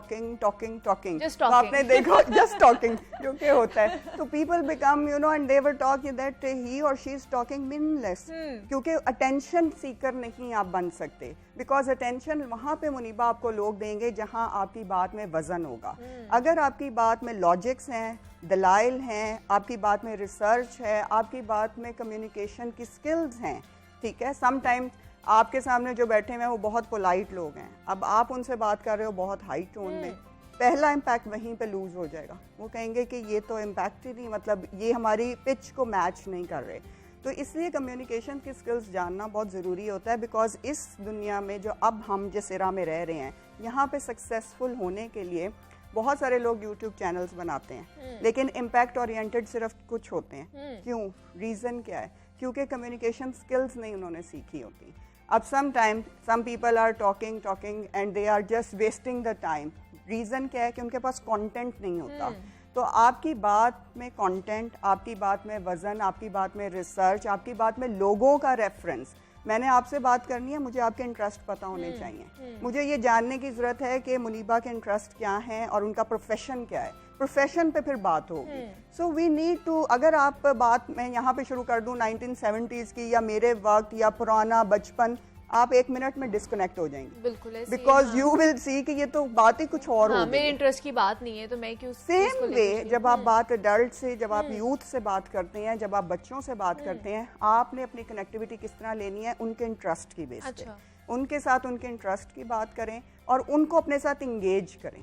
आपने देखो जस्ट टॉकिंग जो कि होता है, तो people become and they were talking that he और शी इज टॉकिंग मीनिंगलेस, क्योंकि अटेंशन सीकर नहीं आप बन सकते। बिकॉज अटेंशन वहाँ पे मुनीबा आपको लोग देंगे जहाँ आपकी बात में वजन होगा। अगर आपकी बात में लॉजिक्स हैं, दलाइल हैं, आपकी बात में रिसर्च है, आपकी बात में कम्युनिकेशन की स्किल्स हैं, ठीक है। समटाइम्स आपके सामने जो बैठे हुए हैं वो बहुत पोलाइट लोग हैं, अब आप उनसे बात कर रहे हो बहुत हाई टोन में, पहला इम्पैक्ट वहीं पे लूज हो जाएगा। वो कहेंगे कि ये तो इम्पैक्ट ही नहीं, मतलब ये हमारी पिच को मैच नहीं कर रहे। तो इसलिए कम्युनिकेशन की स्किल्स जानना बहुत ज़रूरी होता है। बिकॉज इस दुनिया में जो अब हम जिस एरा में रह रहे हैं, यहाँ पे सक्सेसफुल होने के लिए बहुत सारे लोग यूट्यूब चैनल्स बनाते हैं, लेकिन इम्पैक्ट ओरिएंटेड सिर्फ कुछ होते हैं। क्यों? रीज़न क्या है? क्योंकि कम्युनिकेशन स्किल्स नहीं उन्होंने सीखी होती। अब some people are talking and they are just wasting the time. Reason क्या है? कि उनके पास कंटेंट नहीं होता। तो आपकी बात में कंटेंट, आपकी बात में वजन, आपकी बात में रिसर्च, आपकी बात में लोगों का रेफरेंस। मैंने आपसे बात करनी है, मुझे आपके इंटरेस्ट पता होने चाहिए। मुझे ये जानने की ज़रूरत है कि मुनीबा के इंटरेस्ट क्या हैं और उनका प्रोफेशन क्या है। प्रोफेशन पे फिर बात होगी। सो वी नीड टू, अगर आप बात मैं यहाँ पे शुरू कर दूँ 1970s की या मेरे वक्त या पुराना बचपन, आप 1 मिनट में डिस्कनेक्ट हो जाएंगे। बिल्कुल ऐसे, बिकॉज यू विल सी कि ये तो बात ही कुछ और हो, मेरे इंटरेस्ट की बात नहीं है तो मैं क्यों। सेम वे जब आप बात अडल्ट से, जब आप यूथ से बात करते हैं, जब आप बच्चों से बात करते हैं, आपने अपनी कनेक्टिविटी किस तरह लेनी है? उनके इंटरेस्ट की बेस पे उनके साथ उनके इंटरेस्ट की बात करें और उनको अपने साथ इंगेज करें।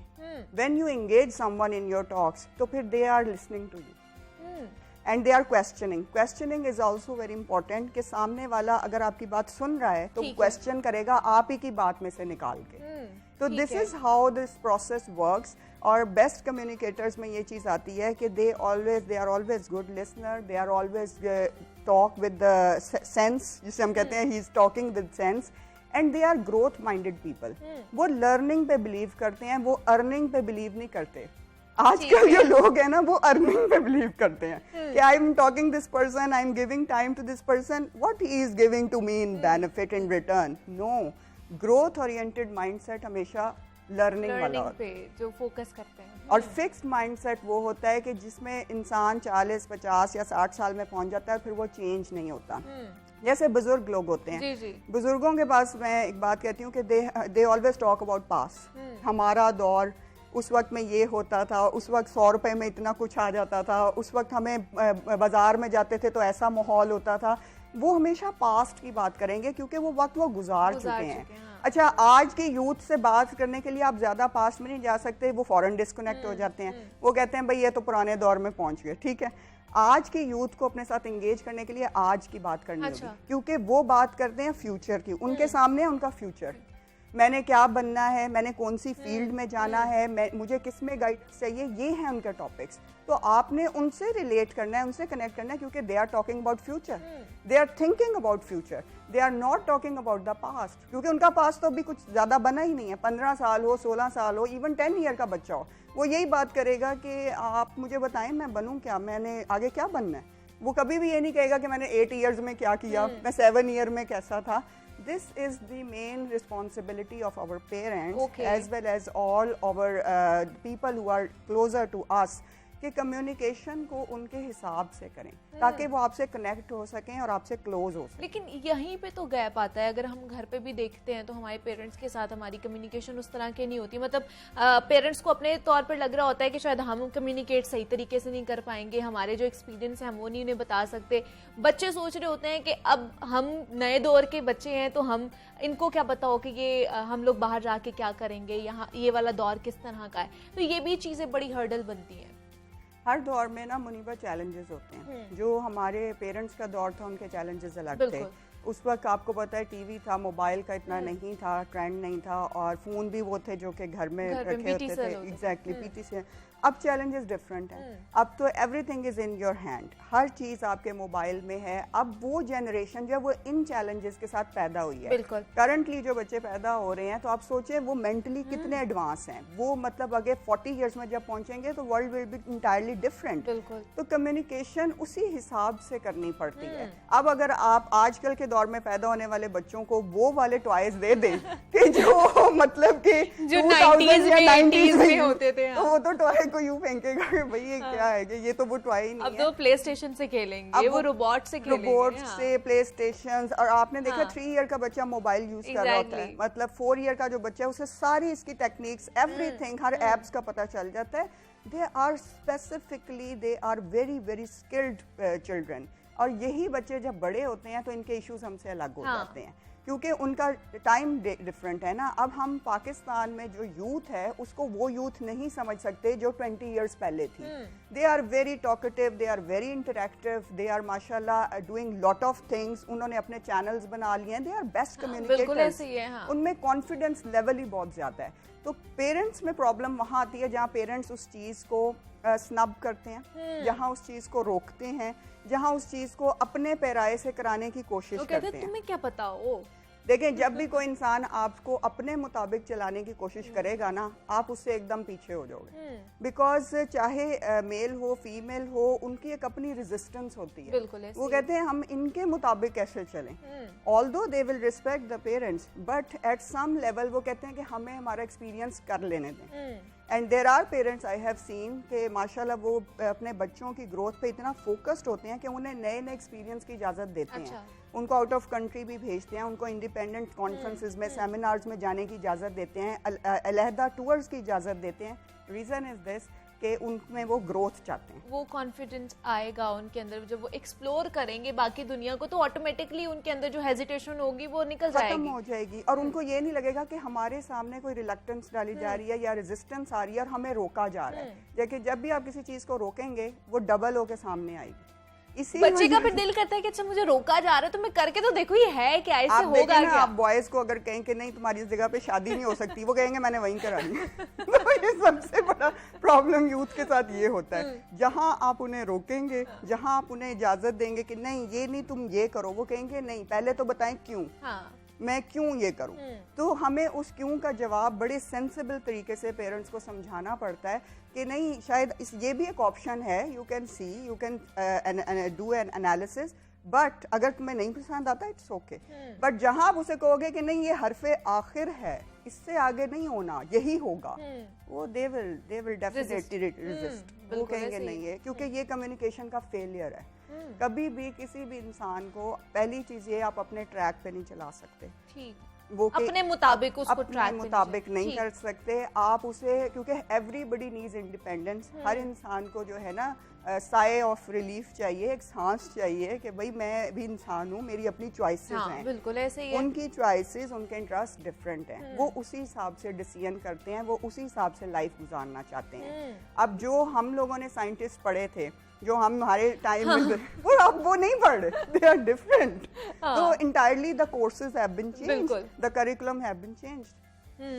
When you engage someone in your talks, तो फिर they are listening to you and they are questioning is also very important. कि सामने वाला अगर आपकी बात सुन रहा है तो क्वेश्चन करेगा आप ही की बात में से निकाल के। तो this is how this process works. और बेस्ट कम्युनिकेटर्स में ये चीज़ आती है कि they are always good listener, they are always talk with the sense, जिसे हम कहते हैं he is talking with sense, and they are growth minded people. वो लर्निंग पे बिलीव करते हैं, वो अर्निंग पे बिलीव नहीं करते। आजकल जो लोग हैं ना वो अर्निंग पे बिलीव करते हैं कि I am talking this person, I am giving time to this person, what he is giving to me in benefit in return. No, growth oriented mindset हमेशा लर्निंग वाला पे जो फोकस करते हैं। और फिक्स्ड माइंडसेट वो होता है कि जिसमें इंसान 40, 50 या 60 साल में पहुंच जाता है, फिर वो चेंज नहीं होता। जैसे बुजुर्ग लोग होते हैं, बुजुर्गों के पास मैं एक बात कहती हूँ कि दे ऑलवेज टॉक अबाउट पास। हमारा दौर, उस वक्त में ये होता था, उस वक्त 100 रुपए में इतना कुछ आ जाता था, उस वक्त हमें बाजार में जाते थे तो ऐसा माहौल होता था। वो हमेशा पास्ट की बात करेंगे क्योंकि वो वक्त वो गुजार चुके हैं। अच्छा, आज की यूथ से बात करने के लिए आप ज्यादा पास में नहीं जा सकते, वो फौरन डिस्कनेक्ट हो जाते हैं। वो कहते हैं भाई ये तो पुराने दौर में पहुंच गए। ठीक है, आज की यूथ को अपने साथ एंगेज करने के लिए आज की बात करनी होगी, क्योंकि वो बात करते हैं फ्यूचर की, उनके सामने है उनका फ्यूचर। मैंने क्या बनना है, मैंने कौन सी फील्ड में जाना है, मुझे किस में गाइडेंस चाहिए, ये हैं उनके टॉपिक्स। तो आपने उनसे रिलेट करना है, उनसे कनेक्ट करना है, क्योंकि they are talking about future, they are thinking about future, they are not talking about the past. क्योंकि उनका पास्ट तो अभी कुछ ज़्यादा बना ही नहीं है। 15 साल हो, 16 साल हो, इवन 10 ईयर का बच्चा हो, वो यही बात करेगा कि आप मुझे बताएं मैं बनूं क्या, मैंने आगे क्या बनना है। वो कभी भी ये नहीं कहेगा कि मैंने 8 ईयर्स में क्या किया, मैं 7 ईयर में कैसा था। This is the main responsibility of our parents, as well as all our people who are closer to us, कि कम्युनिकेशन को उनके हिसाब से करें ताकि वो आपसे कनेक्ट हो सकें और आपसे क्लोज हो सकें। लेकिन यहीं पे तो गैप आता है। अगर हम घर पे भी देखते हैं तो हमारे पेरेंट्स के साथ हमारी कम्युनिकेशन उस तरह की नहीं होती। मतलब पेरेंट्स को अपने तौर पर लग रहा होता है कि शायद हम कम्युनिकेट सही तरीके से नहीं कर पाएंगे, हमारे जो एक्सपीरियंस है हम वो नहीं उन्हें बता सकते। बच्चे सोच रहे होते हैं कि अब हम नए दौर के बच्चे हैं तो हम इनको क्या पता हो कि ये हम लोग बाहर जाके क्या करेंगे, यहाँ ये वाला दौर किस तरह का है। तो ये भी चीज़ें बड़ी हर्डल बनती हैं। हर दौर में ना मुनीबा चैलेंजेस होते हैं। जो हमारे पेरेंट्स का दौर था उनके चैलेंजेस अलग थे। उस वक्त आपको पता है टीवी था, मोबाइल का इतना नहीं था, ट्रेंड नहीं था, और फोन भी वो थे जो कि घर में रखे होते थे। एग्जैक्टली, पीटी से। अब चैलेंजेस डिफरेंट हैं। अब तो everything is in your hand, हर चीज़ आपके मोबाइल में है। अब वो जनरेशन जो वो इन चैलेंजेस के साथ पैदा हुई है। करंटली जो बच्चे पैदा हो रहे हैं, तो आप सोचें वो मेंटली कितने एडवांस हैं। वो मतलब अगर 40 इयर्स में जब पहुंचेंगे तो world will be entirely different. तो कम्युनिकेशन उसी हिसाब से करनी पड़ती है। अब अगर आप आजकल के दौर में पैदा होने वाले बच्चों को वो वाले टॉयज दे दें कि जो मतलब कि जो 90s में होते थे, तो वो तो टॉय को यूं फेंकेगा कि भाई ये क्या है, कि ये तो वो टॉय ही नहीं है। अब तो प्ले स्टेशन से खेलेंगे, वो रोबोट से खेलेंगे, रोबोट से, प्ले स्टेशन। और आपने देखा 3 ईयर का बच्चा मोबाइल यूज कर रहा होता है, मतलब 4 ईयर का जो बच्चा है उसे सारी इसकी टेक्निक्स, एवरीथिंग, हर एप्स का पता चल जाता है। They are specifically, they are very very skilled children. और यही बच्चे जब बड़े होते हैं तो इनके इश्यूज हमसे अलग हो जाते हैं, क्योंकि उनका टाइम डिफरेंट है ना। अब हम पाकिस्तान में जो यूथ है उसको वो यूथ नहीं समझ सकते जो 20 इयर्स पहले थी। They are very talkative, they are very interactive, they are माशाल्लाह डूइंग लॉट ऑफ थिंग्स। उन्होंने अपने चैनल्स बना लिए हैं, दे आर बेस्ट कम्युनिकेटर्स। उनमें कॉन्फिडेंस लेवल ही बहुत ज़्यादा है। तो पेरेंट्स में प्रॉब्लम वहाँ आती है जहाँ पेरेंट्स उस चीज़ को स्नब करते हैं, जहाँ उस चीज़ को रोकते हैं, जहाँ उस चीज़ को अपने पैराए से कराने की कोशिश करते हैं। तुम्हें क्या पता हो। देखें, जब भी कोई इंसान आपको अपने मुताबिक चलाने की कोशिश करेगा ना, आप उससे एकदम पीछे हो जाओगे। बिकॉज चाहे मेल हो फीमेल हो, उनकी एक अपनी रेजिस्टेंस होती है। वो कहते हैं हम इनके मुताबिक कैसे चलें। Although they will respect the parents, but at some level वो कहते हैं कि हमें हमारा एक्सपीरियंस कर लेने दें। And there are parents I have seen कि माशाल्लाह वो अपने बच्चों की ग्रोथ पे इतना फोकस्ड होते हैं कि उन्हें नए नए एक्सपीरियंस की इजाज़त देते हैं। उनको आउट ऑफ कंट्री भी भेजते हैं, उनको इंडिपेंडेंट कॉन्फ्रेंसेस में, सेमिनार्स में जाने की इजाज़त देते हैं, अलहदा टूर्स की इजाज़त देते हैं। रीज़न इज़ दिस कि उनमें वो ग्रोथ चाहते हैं। वो कॉन्फिडेंस आएगा उनके अंदर, जब वो एक्सप्लोर करेंगे बाकी दुनिया को, तो ऑटोमेटिकली उनके अंदर जो हेजिटेशन होगी वो निकल जाएगी, खत्म हो जाएगी। और उनको ये नहीं लगेगा कि हमारे सामने कोई रिलक्टेंस डाली जा रही है या रेजिस्टेंस आ रही है और हमें रोका जा रहा है। देखिए, जब भी आप किसी चीज़ को रोकेंगे वो डबल होके सामने आएगी। इसी बच्चे का फिर दिल करता है कि अच्छा मुझे रोका जा रहा है तो मैं करके तो देखो ये है क्या, ऐसे होगा क्या। आप बॉयज को अगर कहें कि नहीं तुम्हारी इस जगह पे शादी नहीं हो सकती, वो कहेंगे मैंने वहीं करानी है। तो ये सबसे बड़ा प्रॉब्लम यूथ के साथ ये होता है। जहां आप उन्हें रोकेंगे, जहां आप उन्हें इजाजत देंगे कि नहीं ये नहीं तुम ये करो, वो कहेंगे नहीं पहले तो बताएं क्यों, मैं क्यों ये करूं। तो हमें उस क्यों का जवाब बड़े सेंसिबल तरीके से पेरेंट्स को समझाना पड़ता है कि नहीं शायद ये भी एक ऑप्शन है, you can see, you can do an analysis, but अगर तुम्हें नहीं पसंद आता इट्स ओके। बट जहां आप उसे कहोगे कि नहीं ये हरफे आखिर है, इससे आगे नहीं होना, यही होगा, वो दे विल डेफिनेटली रेजिस्ट। वो कहेंगे नहीं है, क्योंकि ये कम्युनिकेशन का फेलियर है। कभी भी किसी भी इंसान को, पहली चीज ये आप अपने ट्रैक पे नहीं चला सकते, वो अपने मुताबिक उसको अपने मुताबिक नहीं कर सकते आप उसे, क्योंकि एवरीबडी नीड्स इंडिपेंडेंस। हर इंसान को जो है ना साए ऑफ रिलीफ चाहिए, एक सांस चाहिए कि भाई मैं भी इंसान हूँ, मेरी अपनी चॉइसेस हाँ, हैं। बिल्कुल ऐसे ही है। उनकी चॉइसेस, उनके इंटरेस्ट डिफरेंट हैं, वो उसी हिसाब से डिसीजन करते हैं, वो उसी हिसाब से लाइफ गुजारना चाहते हैं। अब जो हम लोगों ने साइंटिस्ट पढ़े थे, जो हमारे टाइम में वो अब वो नहीं पढ़ रहे, दे आर डिफरेंट। तो entirely the courses have been changed, the curriculum have been changed.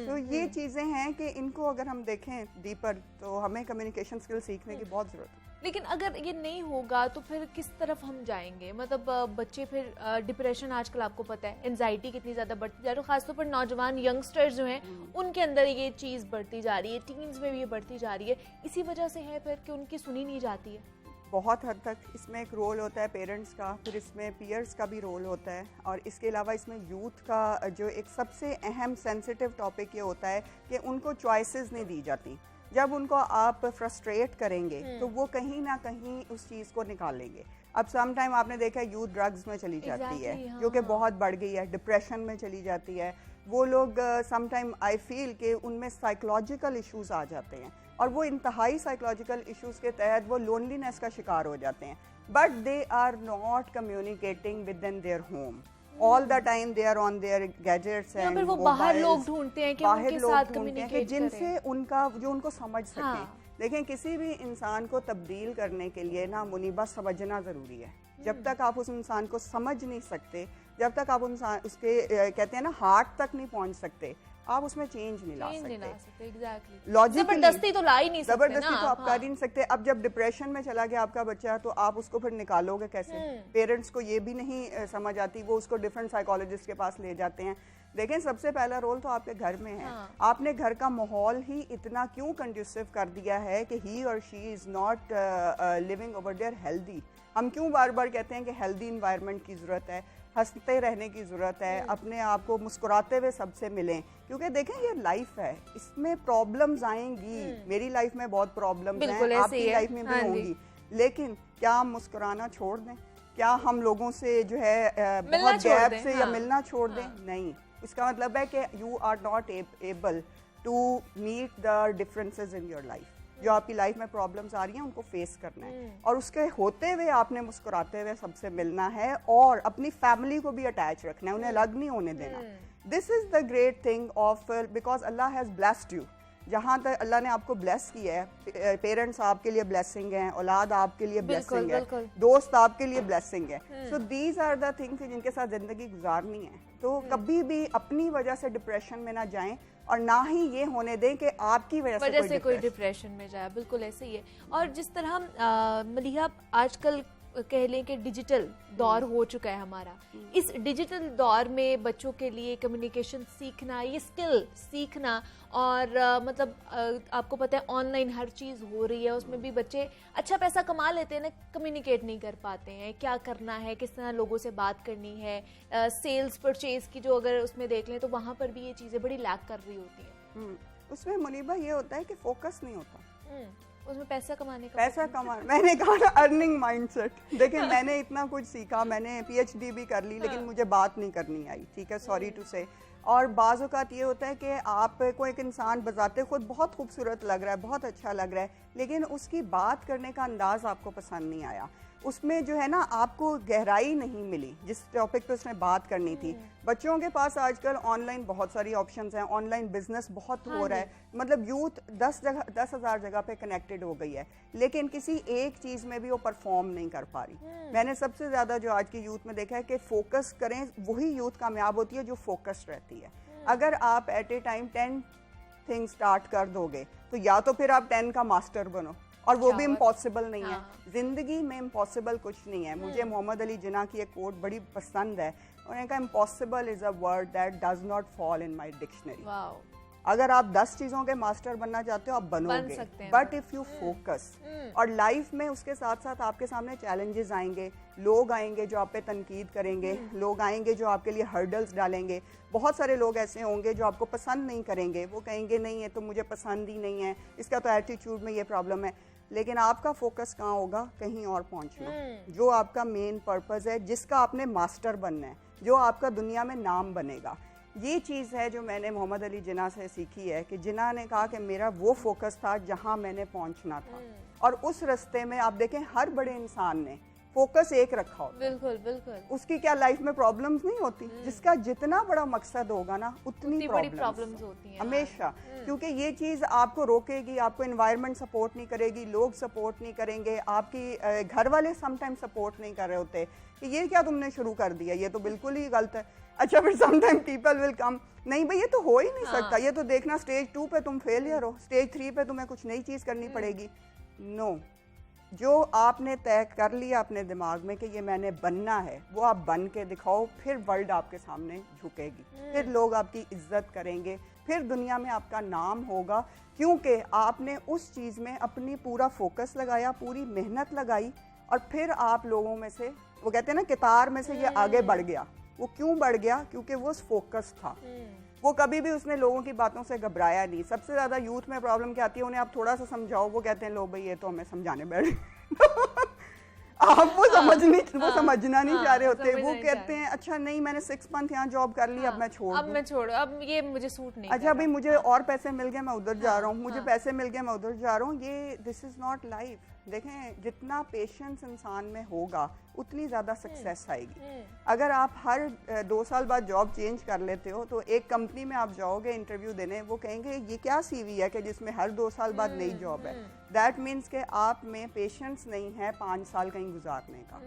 तो ये चीजें हैं कि इनको अगर हम देखें डीपर तो हमें कम्युनिकेशन स्किल सीखने की बहुत जरूरत है। लेकिन अगर ये नहीं होगा तो फिर किस तरफ हम जाएंगे? मतलब बच्चे फिर डिप्रेशन, आजकल आपको पता है एंजाइटी कितनी ज़्यादा बढ़ती जा रही है, खासतौर पर नौजवान यंगस्टर्स जो हैं उनके अंदर ये चीज़ बढ़ती जा रही है, टीन्स में भी ये बढ़ती जा रही है। इसी वजह से है फिर कि उनकी सुनी नहीं जाती है। बहुत हद तक इसमें एक रोल होता है पेरेंट्स का, फिर इसमें पीयर्स का भी रोल होता है, और इसके अलावा इसमें यूथ का जो एक सबसे अहम सेंसिटिव टॉपिक ये होता है कि उनको चॉइसेस नहीं दी जाती। जब उनको आप फ्रस्ट्रेट करेंगे तो वो कहीं ना कहीं उस चीज़ को निकालेंगे। अब सम टाइम आपने देखा है यूथ ड्रग्स में चली जाती है, हाँ। जो कि बहुत बढ़ गई है, डिप्रेशन में चली जाती है। वो लोग सम टाइम आई फील कि उनमें साइकोलॉजिकल इश्यूज आ जाते हैं, और वो इंतहाई साइकोलॉजिकल इश्यूज के तहत वो लोनलीनेस का शिकार हो जाते हैं। But they are not communicating with in their home all the time, they are on their gadgets and वो बाहर लोग ढूंढते हैं कि उनके साथ कम्युनिकेट जिनसे उनका जो उनको समझ सके। हाँ। देखें, किसी भी इंसान को तब्दील करने के लिए ना मुनीबा समझना ज़रूरी है। जब तक आप उस इंसान को समझ नहीं सकते, जब तक आप उसके कहते हैं ना हार्ट तक नहीं पहुंच सकते, आप उसमें चेंज नहीं ला सकते। एग्जैक्टली। लॉजिकली जबरदस्ती तो ला ही नहीं सकते ना, जबरदस्ती तो आप कर ही नहीं सकते। अब जब डिप्रेशन में चला गया आपका बच्चा, तो आप उसको फिर निकालोगे कैसे? पेरेंट्स को ये भी नहीं समझ आती, वो उसको डिफरेंट साइकोलॉजिस्ट के पास ले जाते हैं। देखें, सबसे पहला रोल तो आपके घर में है। आपने घर का माहौल ही इतना क्यों कंड्यूसिव कर दिया है कि ही और she is not living over there healthy. हम क्यों बार बार कहते हैं कि हेल्दी इन्वायरमेंट की ज़रूरत है, हंसते रहने की ज़रूरत है, अपने आप को मुस्कुराते हुए सबसे मिलें, क्योंकि देखें ये लाइफ है, इसमें प्रॉब्लम्स आएंगी। मेरी लाइफ में बहुत प्रॉब्लम्स हैं, आपकी लाइफ में भी होंगी, लेकिन क्या हम मुस्कुराना छोड़ दें? क्या हम लोगों से जो है बहुत गैप से या मिलना छोड़ दें? नहीं। इसका मतलब है कि you are not able to meet the differences in your life. जो आपकी लाइफ में प्रॉब्लम्स आ रही हैं उनको फेस करना है, और उसके होते हुए आपने मुस्कुराते हुए सबसे मिलना है, और अपनी फैमिली को भी अटैच रखना है, उन्हें अलग नहीं होने देना। This is the great thing of, because Allah has blessed you. जहाँ तक अल्लाह ने आपको ब्लेस किया है, पेरेंट्स आपके लिए ब्लेसिंग हैं, औलाद आपके लिए ब्लेसिंग है, दोस्त आपके लिए ब्लेसिंग है। So these are the things जिनके साथ जिंदगी गुजारनी है। तो कभी भी अपनी वजह से डिप्रेशन में ना जाएं, और ना ही ये होने दें कि आपकी वजह से कोई डिप्रेशन में जाए। बिल्कुल ऐसे ही है। और जिस तरह मलिहा आजकल कह लें कि डिजिटल दौर हो चुका है हमारा, इस डिजिटल दौर में बच्चों के लिए कम्युनिकेशन सीखना, ये स्किल सीखना, और मतलब आपको पता है ऑनलाइन हर चीज़ हो रही है, उसमें भी बच्चे अच्छा पैसा कमा लेते हैं ना, कम्युनिकेट नहीं कर पाते हैं, क्या करना है, किस तरह लोगों से बात करनी है, सेल्स परचेज की जो अगर उसमें देख लें तो वहाँ पर भी ये चीज़ें बड़ी लैक कर रही होती हैं। उसमें मुनीबा ये होता है कि फोकस नहीं होता, उसमें पैसा कमाने का, पैसा कमा, मैंने कहा ना अर्निंग माइंडसेट। देखिए मैंने इतना कुछ सीखा, मैंने PhD भी कर ली, लेकिन मुझे बात नहीं करनी आई, ठीक है, सॉरी टू से। और बाज़ औक़ात ये होता है कि आपको एक इंसान बजाते खुद बहुत खूबसूरत लग रहा है, बहुत अच्छा लग रहा है, लेकिन उसकी बात करने का अंदाज़ आपको पसंद नहीं आया, उसमें जो है ना आपको गहराई नहीं मिली जिस टॉपिक पे उसने बात करनी थी। बच्चों के पास आजकल ऑनलाइन बहुत सारी ऑप्शंस हैं, ऑनलाइन बिजनेस बहुत हो रहा है, मतलब यूथ 10,000 जगह पे कनेक्टेड हो गई है, लेकिन किसी एक चीज़ में भी वो परफॉर्म नहीं कर पा रही। मैंने सबसे ज़्यादा जो आज की यूथ में देखा है कि फोकस करें, वही यूथ कामयाब होती है जो फोकस्ड रहती है। अगर आप at a time 10 things start कर दोगे तो या तो फिर आप 10 का मास्टर बनो, और वो भी इम्पॉसिबल नहीं है। जिंदगी में इम्पॉसिबल कुछ नहीं है। मुझे मोहम्मद अली जिन्ना की एक कोट बड़ी पसंद है, उन्होंने कहा impossible is a word that does not fall in my dictionary. अगर आप 10 चीजों के मास्टर बनना चाहते हो आप बनोगे, बट इफ यू फोकस। और लाइफ में उसके साथ साथ आपके सामने चैलेंजेस आएंगे, लोग आएंगे जो आप पे तनकीद करेंगे, लोग आएंगे जो आपके लिए हर्डल्स डालेंगे। बहुत सारे लोग ऐसे होंगे जो आपको पसंद नहीं करेंगे, वो कहेंगे नहीं है तो मुझे पसंद ही नहीं है, इसका तो एटीट्यूड में ये प्रॉब्लम है। लेकिन आपका फोकस कहाँ होगा? कहीं और पहुंचना। जो आपका मेन पर्पस है, जिसका आपने मास्टर बनना है, जो आपका दुनिया में नाम बनेगा, ये चीज़ है जो मैंने मोहम्मद अली जिन्ना से सीखी है कि जिन्ना ने कहा कि मेरा वो फोकस था जहाँ मैंने पहुंचना था। और उस रास्ते में आप देखें हर बड़े इंसान ने फोकस एक रखा होता है। बिल्कुल बिल्कुल। उसकी क्या लाइफ में प्रॉब्लम्स नहीं होती? जिसका जितना बड़ा मकसद होगा ना उतनी बड़ी प्रॉब्लम्स होती हैं हमेशा। क्योंकि ये चीज आपको रोकेगी, आपको एनवायरनमेंट सपोर्ट नहीं करेगी, लोग सपोर्ट नहीं करेंगे, आपकी घर वाले समटाइम सपोर्ट नहीं कर रहे होते कि ये क्या तुमने शुरू कर दिया, ये तो बिल्कुल ही गलत है। अच्छा फिर समटाइम पीपल विल कम, नहीं भाई ये तो हो ही नहीं सकता, ये तो देखना स्टेज 2 पे तुम फेलियर हो, स्टेज 3 पे तुम्हें कुछ नई चीज करनी पड़ेगी। नो, जो आपने तय कर लिया अपने दिमाग में कि ये मैंने बनना है, वो आप बन के दिखाओ, फिर वर्ल्ड आपके सामने झुकेगी, फिर लोग आपकी इज्जत करेंगे, फिर दुनिया में आपका नाम होगा, क्योंकि आपने उस चीज़ में अपनी पूरा फोकस लगाया, पूरी मेहनत लगाई, और फिर आप लोगों में से, वो कहते हैं ना कितार में से ये आगे बढ़ गया। वो क्यों बढ़ गया? क्योंकि वो फोकस था। वो कभी भी उसने लोगों की बातों से घबराया नहीं। सबसे ज़्यादा यूथ में प्रॉब्लम क्या आती है, उन्हें आप थोड़ा सा समझाओ, वो कहते हैं लो भाई ये तो हमें समझाने बैठ आप वो समझना नहीं चाह रहे होते। वो कहते हैं अच्छा नहीं मैंने 6 मंथ यहाँ जॉब कर ली, अब मैं छोड़, अब ये मुझे सूट नहीं। अच्छा भाई मुझे और पैसे मिल गए मैं उधर जा रहा हूँ, मुझे पैसे मिल गए मैं उधर जा रहा हूँ, ये दिस इज नॉट लाइफ। देखें जितना पेशेंस इंसान में होगा उतनी ज़्यादा सक्सेस आएगी। अगर आप हर 2 साल बाद जॉब चेंज कर लेते हो तो एक कंपनी में आप जाओगे इंटरव्यू देने, वो कहेंगे ये क्या सीवी है कि जिसमें हर 2 साल बाद नई जॉब है। दैट मीन्स के आप में पेशेंस नहीं है 5 साल कहीं गुजारने का।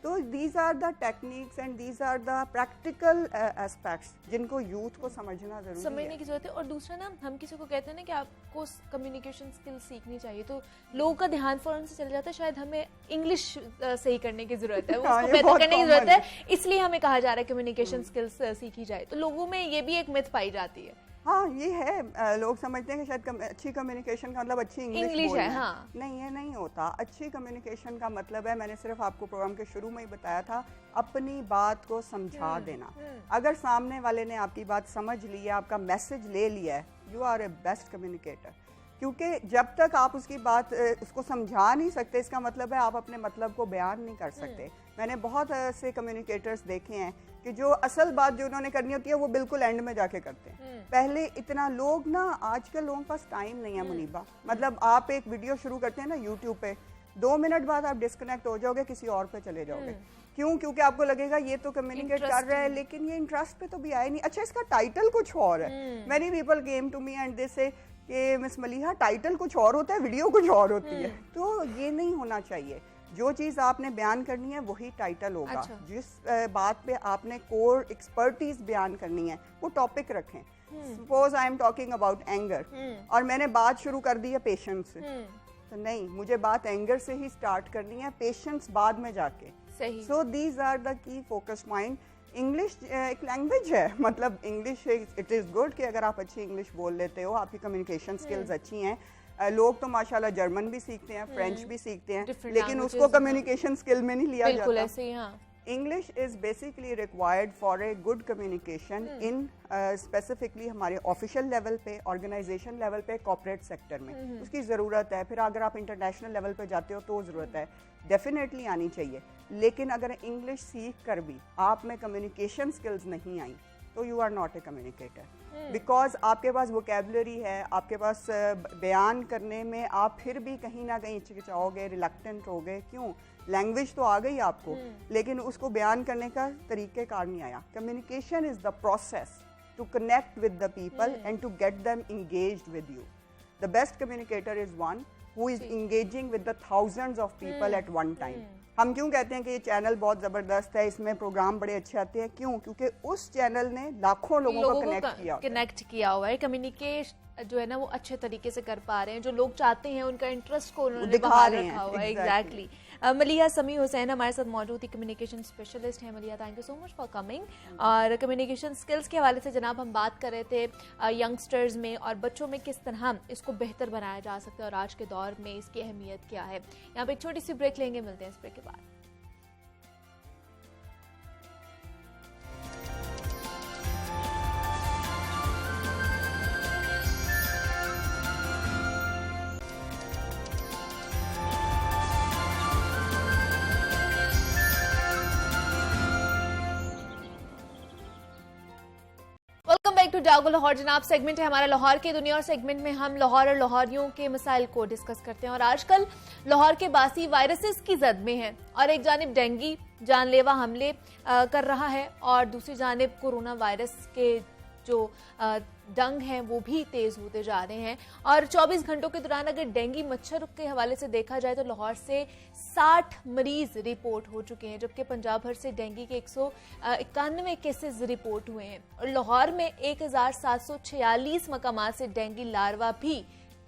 तो these are the techniques and these are the practical aspects जिनको यूथ को समझना जरूरी समझने की जरूरत है। और दूसरा ना, हम किसी को कहते हैं ना कि आपको कम्युनिकेशन स्किल्स सीखनी चाहिए, तो लोगों का ध्यान फौरन से चला जाता है, शायद हमें इंग्लिश सही करने की जरूरत है, उसको बेहतर करने की जरूरत है, इसलिए हमें कहा जा रहा है कम्युनिकेशन स्किल्स सीखी जाए। तो लोगों में ये भी एक मिथ पाई जाती है। हाँ ये है, लोग समझते हैं कि शायद अच्छी कम्युनिकेशन का मतलब अच्छी इंग्लिश है। हाँ। नहीं, ये नहीं होता। अच्छी कम्युनिकेशन का मतलब है, मैंने सिर्फ आपको प्रोग्राम के शुरू में ही बताया था, अपनी बात को समझा देना। अगर सामने वाले ने आपकी बात समझ ली है, आपका मैसेज ले लिया है, you are a best communicator. क्योंकि जब तक आप उसकी बात उसको समझा नहीं सकते, इसका मतलब है आप अपने मतलब को बयान नहीं कर सकते। मैंने बहुत ऐसे कम्युनिकेटर्स देखे हैं कि जो असल बात जो उन्होंने करनी होती है वो बिल्कुल एंड में जाके करते हैं। पहले इतना लोग ना, आजकल लोगों के पास टाइम नहीं है मुनीबा। मतलब आप एक वीडियो शुरू करते हैं ना यूट्यूब पे, 2 मिनट बाद आप डिस्कनेक्ट हो जाओगे, किसी और पे चले जाओगे। क्यों? क्योंकि आपको लगेगा ये तो कम्युनिकेट कर रहा है लेकिन ये इंटरेस्ट पे तो भी आया नहीं। अच्छा इसका टाइटल कुछ और है। Many people came to me and they say कि मिस मलिहा टाइटल कुछ और होता है, वीडियो कुछ और होती है। तो ये नहीं होना चाहिए। जो चीज़ आपने बयान करनी है वही टाइटल होगा। अच्छा। जिस बात पे आपने कोर एक्सपर्टीज बयान करनी है वो टॉपिक रखें। Suppose I am talking about anger और मैंने बात शुरू कर दी है पेशेंस से, तो नहीं, मुझे बात एंगर से ही स्टार्ट करनी है, पेशेंस बाद में जाके। सही। So these are the key focus point. English एक लैंग्वेज है, मतलब इंग्लिश इट इज़ गुड कि अगर आप अच्छी इंग्लिश बोल लेते हो, आपकी कम्युनिकेशन स्किल्स अच्छी हैं। लोग तो माशाल्लाह जर्मन भी सीखते हैं, फ्रेंच भी सीखते हैं, लेकिन उसको कम्युनिकेशन स्किल में नहीं लिया जाता। ऐसे ही। हाँ। English is basically required for a good communication in specifically हमारे ऑफिशियल लेवल पे, ऑर्गेनाइजेशन लेवल पे, कॉर्पोरेट सेक्टर में उसकी ज़रूरत है। फिर अगर आप इंटरनेशनल लेवल पे जाते हो तो ज़रूरत है, डेफिनेटली आनी चाहिए। लेकिन अगर इंग्लिश सीख कर भी आप में कम्युनिकेशन स्किल्स नहीं आई तो you are not a communicator. Because आपके पास वोकेबलरी है, आपके पास बयान करने में आप फिर भी कहीं ना कहीं हिचकिचाओगे, रिलक्टेंट होगे। क्यों? लैंग्वेज तो आ गई आपको, लेकिन उसको बयान करने का तरीक़ेकार नहीं आया। Communication is the process to connect with the people and to get them engaged with you. The best communicator is one who is engaging with the thousands of people at one time. हम क्यों कहते हैं कि ये channel बहुत ज़बरदस्त है, इसमें प्रोग्राम बड़े अच्छे आते हैं? क्यों? क्योंकि उस चैनल ने लाखों लोगों को कनेक्ट किया हुआ है। कम्युनिकेशन जो है ना वो अच्छे तरीके से कर पा रहे हैं, जो लोग चाहते हैं उनका इंटरेस्ट को उन्होंने बाहर रखा हुआ है। एग्जैक्टली। मलिहा समी हुसैन हमारे साथ मौजूद थी, कम्युनिकेशन स्पेशलिस्ट है। Maliha, thank you so much for coming. और कम्युनिकेशन स्किल्स के हवाले से जनाब हम बात कर रहे थे यंगस्टर्स में और बच्चों में किस तरह इसको बेहतर बनाया जा सकता है और आज के दौर में इसकी अहमियत क्या है। यहाँ पे एक छोटी सी ब्रेक लेंगे, मिलते हैं इस ब्रेक के बाद। वेलकम बैक टू जागो लाहौर जनाब। सेगमेंट है हमारा लाहौर की दुनिया और सेगमेंट में हम लाहौर और लाहौरियों के मसाइल को डिस्कस करते हैं। और आजकल लाहौर के बासी वायरसेस की जद में है और एक जानिब डेंगू जानलेवा हमले कर रहा है और दूसरी जानिब कोरोना वायरस के जो डंग हैं वो भी तेज होते जा रहे हैं। और 24 घंटों के दौरान अगर डेंगू मच्छर के हवाले से देखा जाए तो लाहौर से 60 मरीज रिपोर्ट हो चुके हैं, जबकि पंजाब भर से डेंगू के 191 केसेस रिपोर्ट हुए हैं। और लाहौर में 1746 मकामात से डेंगू लार्वा भी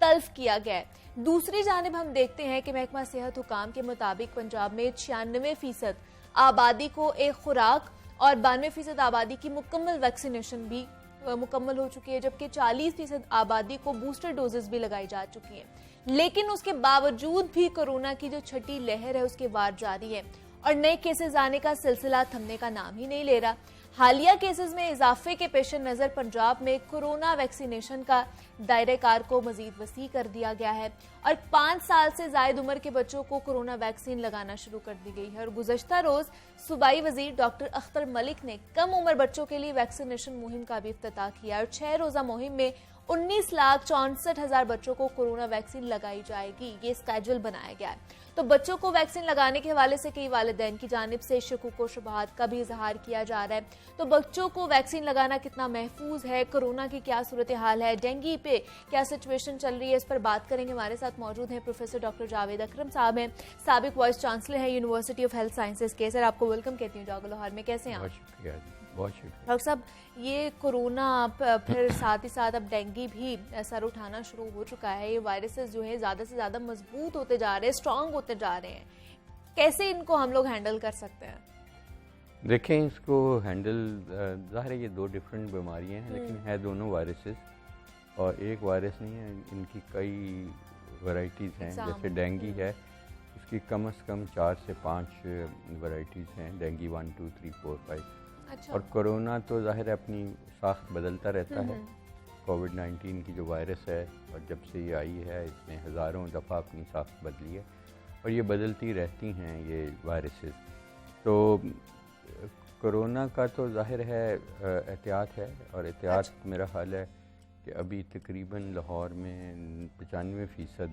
तल्फ किया गया है। दूसरी जानिब हम देखते हैं कि महकमा सेहत हुकाम के मुताबिक पंजाब में 96% आबादी को एक खुराक और 92% आबादी की मुकम्मल वैक्सीनेशन भी मुकम्मल हो चुकी है, जबकि 40% आबादी को बूस्टर डोजेस भी लगाई जा चुकी हैं। लेकिन उसके बावजूद भी कोरोना की जो छठी लहर है उसके वार जारी है और नए केसेस आने का सिलसिला थमने का नाम ही नहीं ले रहा। हालिया केसेस में इजाफे के पेश नज़र पंजाब में कोरोना वैक्सीनेशन का दायरे कार को मजीद वसी कर दिया गया है और 5 साल से जायद उम्र के बच्चों को कोरोना वैक्सीन लगाना शुरू कर दी गई है। और गुज़श्ता रोज सूबाई वजीर डॉक्टर अख्तर मलिक ने कम उम्र बच्चों के लिए वैक्सीनेशन मुहिम का भी इफ्तिताह किया और 6 रोजा मुहिम में 19,64,000 बच्चों को कोरोना वैक्सीन लगाई जाएगी। ये स्केड्यूल बनाया गया है। तो बच्चों को वैक्सीन लगाने के हवाले से कई वालिदैन की जानिब से शकूक व शुबहात का भी इजहार किया जा रहा है। तो बच्चों को वैक्सीन लगाना कितना महफूज है, कोरोना की क्या सूरत हाल है, डेंगू पे क्या सिचुएशन चल रही है, इस पर बात करेंगे। हमारे साथ मौजूद हैं प्रोफेसर डॉक्टर जावेद अकरम साहब हैं, साबिक वाइस चांसलर हैं यूनिवर्सिटी ऑफ हेल्थ साइंसेज के। सर आपको वेलकम कहती हूँ जागो लाहौर में, कैसे हैं आप? बहुत शुक्रिया डॉक्टर साहब, ये कोरोना फिर साथ ही साथ अब डेंगू भी सर उठाना शुरू हो चुका है। ये वायरसेस जो है ज़्यादा से ज़्यादा मजबूत होते जा रहे हैं, स्ट्रांग होते जा रहे हैं। कैसे इनको हम लोग हैंडल कर सकते हैं? देखें, इसको हैंडल ज़ाहिर है ये 2 डिफरेंट बीमारियां हैं, लेकिन है दोनों वायरसेस और एक वायरस नहीं है, इनकी कई वैरायटीज़ हैं। जैसे डेंगू है, इसकी कम से कम 4 से 5 वैरायटीज़ हैं, डेंगू 1, 2, 3, 4, 5। अच्छा। और कोरोना तो ज़ाहिर है अपनी साख्त बदलता रहता है। कोविड-19 की जो वायरस है और जब से ये आई है इसने हज़ारों दफ़ा अपनी साख्त बदली है और ये बदलती रहती हैं ये वायरसेस। तो कोरोना का तो ज़ाहिर है एहतियात है और एहतियात मेरा ख्याल है कि अभी तकरीबन लाहौर में 95%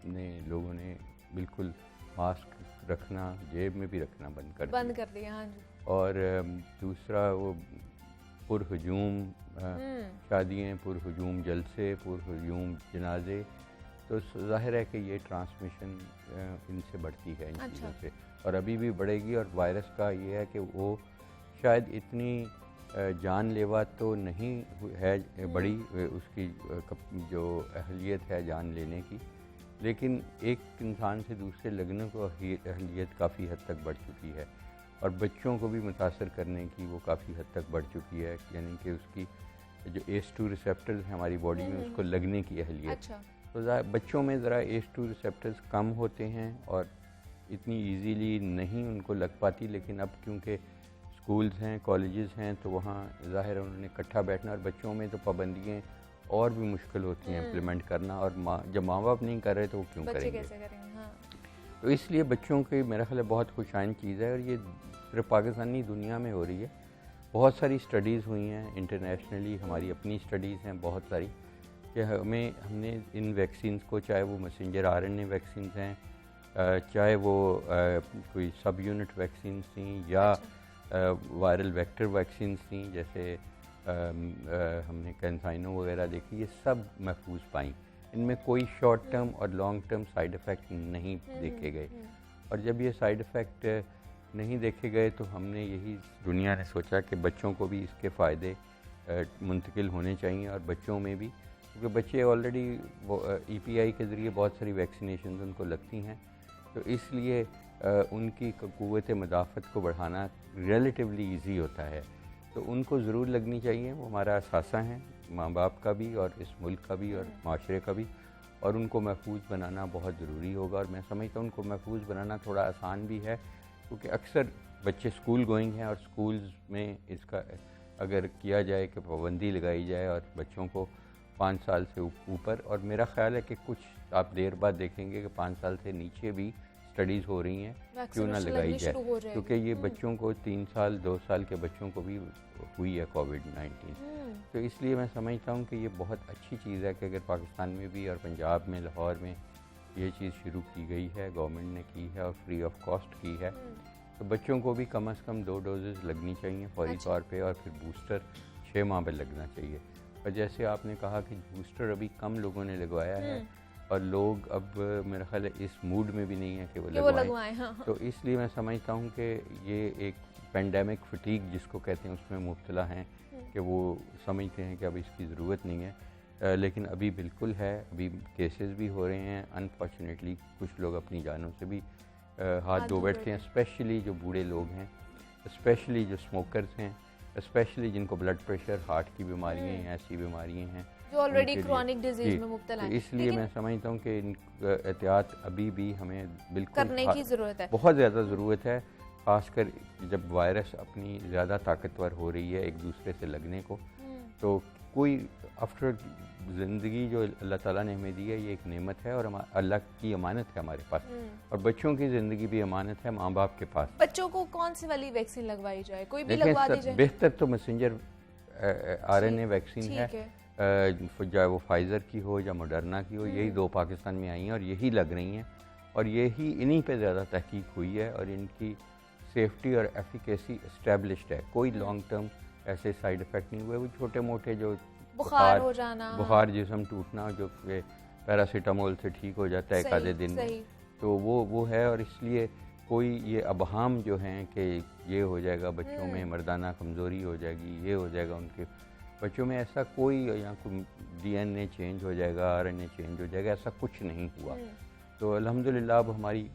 ने लोगों ने बिल्कुल मास्क रखना, जेब में भी रखना बंद कर दिया। हाँ जी। और दूसरा वो पुरहुजूम शादियाँ, पुरहुजूम जलसे, पुरहुजूम जनाजे, तो जाहिर है कि ये ट्रांसमिशन इनसे बढ़ती है इन चीज़ों से और अभी भी बढ़ेगी। और वायरस का ये है कि वो शायद इतनी जानलेवा तो नहीं है बड़ी, उसकी जो अहलियत है जान लेने की, लेकिन एक इंसान से दूसरे लगने को अहलियत काफ़ी हद तक बढ़ चुकी है और बच्चों को भी मुतासर करने की वो काफ़ी हद तक बढ़ चुकी है। यानी कि उसकी जो ACE2 रिसेप्टर्स हैं हमारी बॉडी में, उसको लगने की अहलियत। अच्छा। तो बच्चों में ज़रा ACE2 रिसेप्टर्स कम होते हैं और इतनी इजीली नहीं उनको लग पाती, लेकिन अब क्योंकि स्कूल्स हैं, कॉलेजेस हैं, तो वहाँ ज़ाहिर है उन्होंने इकट्ठा बैठना और बच्चों में तो पाबंदियाँ और भी मुश्किल होती हैं इम्प्लीमेंट करना और जब माँ बाप नहीं कर रहे तो वो क्यों करेंगे? कैसे करेंगे? हाँ। तो इसलिए बच्चों की मेरा ख्याल है बहुत खुशाइन चीज़ है और ये सिर्फ पाकिस्तानी दुनिया में हो रही है। बहुत सारी स्टडीज़ हुई हैं इंटरनेशनली, हमारी अपनी स्टडीज़ हैं बहुत सारी, कि हमने इन वैक्सीन्स को, चाहे वो मैसेंजर RNA वैक्सीन्स हैं, चाहे वो कोई सब यूनिट वैक्सीन्स थी या वायरल वेक्टर वैक्सीन्स थी, जैसे हमने कैंसाइनो वगैरह देखी, ये सब महफूज पाई। इनमें कोई शॉर्ट टर्म और लॉन्ग टर्म साइड इफ़ेक्ट नहीं देखे गए और जब ये साइड इफ़ेक्ट नहीं देखे गए तो हमने यही दुनिया ने सोचा कि बच्चों को भी इसके फ़ायदे मुंतकिल होने चाहिए और बच्चों में भी, क्योंकि बच्चे ऑलरेडी EPI के ज़रिए बहुत सारी वैक्सीनेशन उनको लगती हैं, तो इसलिए उनकी क़ुव्वत मदाफ़त को बढ़ाना रिलेटिवली ईजी होता है। तो उनको ज़रूर लगनी चाहिए, वो हमारा असासा है, माँ बाप का भी और इस मुल्क का भी और माशरे का भी, और उनको महफूज बनाना बहुत ज़रूरी होगा। और मैं समझता हूँ उनको महफूज बनाना थोड़ा आसान भी है, क्योंकि अक्सर बच्चे स्कूल गोइंग हैं और स्कूल्स में इसका अगर किया जाए कि पाबंदी लगाई जाए और बच्चों को 5 साल से ऊपर, और मेरा ख़्याल है कि कुछ आप देर बाद देखेंगे कि 5 साल से नीचे भी स्टडीज़ हो रही हैं, क्यों ना Vaccination लगाई लगनी जाए, शुरू हो जाएगी। क्योंकि ये बच्चों को 3 साल 2 साल के बच्चों को भी हुई है कोविड-19। तो इसलिए मैं समझता हूँ कि ये बहुत अच्छी चीज़ है कि अगर पाकिस्तान में भी और पंजाब में, लाहौर में ये चीज़ शुरू की गई है, गवर्नमेंट ने की है और फ्री ऑफ कॉस्ट की है, तो बच्चों को भी कम से कम 2 डोजेज़ लगनी चाहिए फौरी अच्छा। तौर पे, और फिर बूस्टर 6 माह पे लगना चाहिए। और जैसे आपने कहा कि बूस्टर अभी कम लोगों ने लगवाया है और लोग अब मेरा ख्याल है इस मूड में भी नहीं है कि वो लगवाएं, लगवाएं। हाँ, हाँ। तो इसलिए मैं समझता हूँ कि ये एक पेंडेमिक फटीग जिसको कहते हैं उसमें मुब्तला हैं कि वो समझते हैं कि अब इसकी ज़रूरत नहीं है, लेकिन अभी बिल्कुल है। अभी केसेस भी हो रहे हैं, अनफॉर्चुनेटली कुछ लोग अपनी जानों से भी हाथ धो बैठते हैं, स्पेशली जो बूढ़े लोग हैं, स्पेशली जो स्मोकर्स हैं, स्पेशली जिनको ब्लड प्रेशर, हार्ट की बीमारियाँ हैं, ऐसी बीमारियाँ हैं जो ऑलरेडी उनके लिए- क्रॉनिक डिजीज जी, में मुब्तला तो हैं। इसलिए लेकिन मैं समझता हूँ कि इन एहतियात अभी भी हमें बिल्कुल करने की ज़रूरत है। बहुत ज़्यादा ज़रूरत है, ख़ासकर जब वायरस अपनी ज़्यादा ताकतवर हो रही है एक दूसरे से लगने को। तो कोई आफ्टर ज़िंदगी जो अल्लाह ताला ने हमें दी है, ये एक नेमत है और अल्लाह की अमानत है हमारे पास, और बच्चों की ज़िंदगी भी अमानत है माँ बाप के पास। बच्चों को कौन सी वाली वैक्सीन लगवाई जाए, कोई भी देखिए, लगवा दी जाए? बेहतर तो मैसेंजर RNA वैक्सीन है, ठीक है। चाहे वो फाइज़र की हो या मॉडर्ना की हो, यही 2 पाकिस्तान में आई हैं और यही लग रही हैं, और यही इन्हीं पे ज़्यादा तहकीक हुई है और इनकी सेफ्टी और एफिकेसी इस्टेब्लिश्ड है। कोई लॉन्ग टर्म ऐसे साइड इफ़ेक्ट नहीं हुए। वो छोटे मोटे जो बुखार हो जाना, बुखार, जिस्म टूटना, जो पैरासीटामोल से ठीक हो जाता है एक आधे दिन में, सही। तो वो है। और इसलिए कोई ये अबहाम जो हैं कि ये हो जाएगा बच्चों में, मर्दाना कमज़ोरी हो जाएगी, ये हो जाएगा उनके बच्चों में, ऐसा कोई, या कोई DNA चेंज हो जाएगा, RNA चेंज हो जाएगा, ऐसा कुछ नहीं हुआ। तो अल्हम्दुलिल्लाह अब हमारी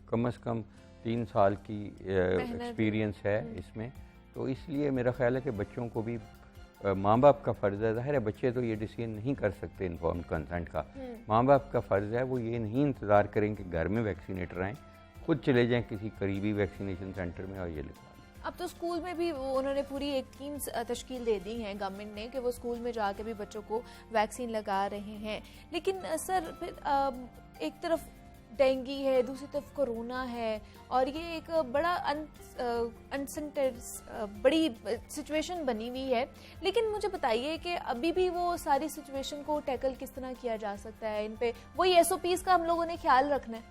कम से कम 3 साल की एक्सपीरियंस है इसमें, तो इसलिए मेरा ख्याल है कि बच्चों को भी माँ बाप का फ़र्ज़ है। ज़ाहिर है बच्चे तो ये डिसीजन नहीं कर सकते इन्फॉर्म्ड कंसेंट का, माँ बाप का फ़र्ज़ है वो ये नहीं इंतज़ार करें कि घर में वैक्सीनेटर आएँ, खुद चले जाएं किसी करीबी वैक्सीनेशन सेंटर में और ये लगवा लें। अब तो स्कूल में भी उन्होंने पूरी एक टीम तश्कील दे दी है गवर्नमेंट ने कि वो स्कूल में जाके भी बच्चों को वैक्सीन लगा रहे हैं। लेकिन सर फिर एक तरफ डेंगू है, दूसरी तरफ कोरोना है, और ये एक बड़ा बड़ी सिचुएशन बनी हुई है। लेकिन मुझे बताइए कि अभी भी वो सारी सिचुएशन को टैकल किस तरह किया जा सकता है? इन पे वही SOPs का हम लोगों ने ख्याल रखना है।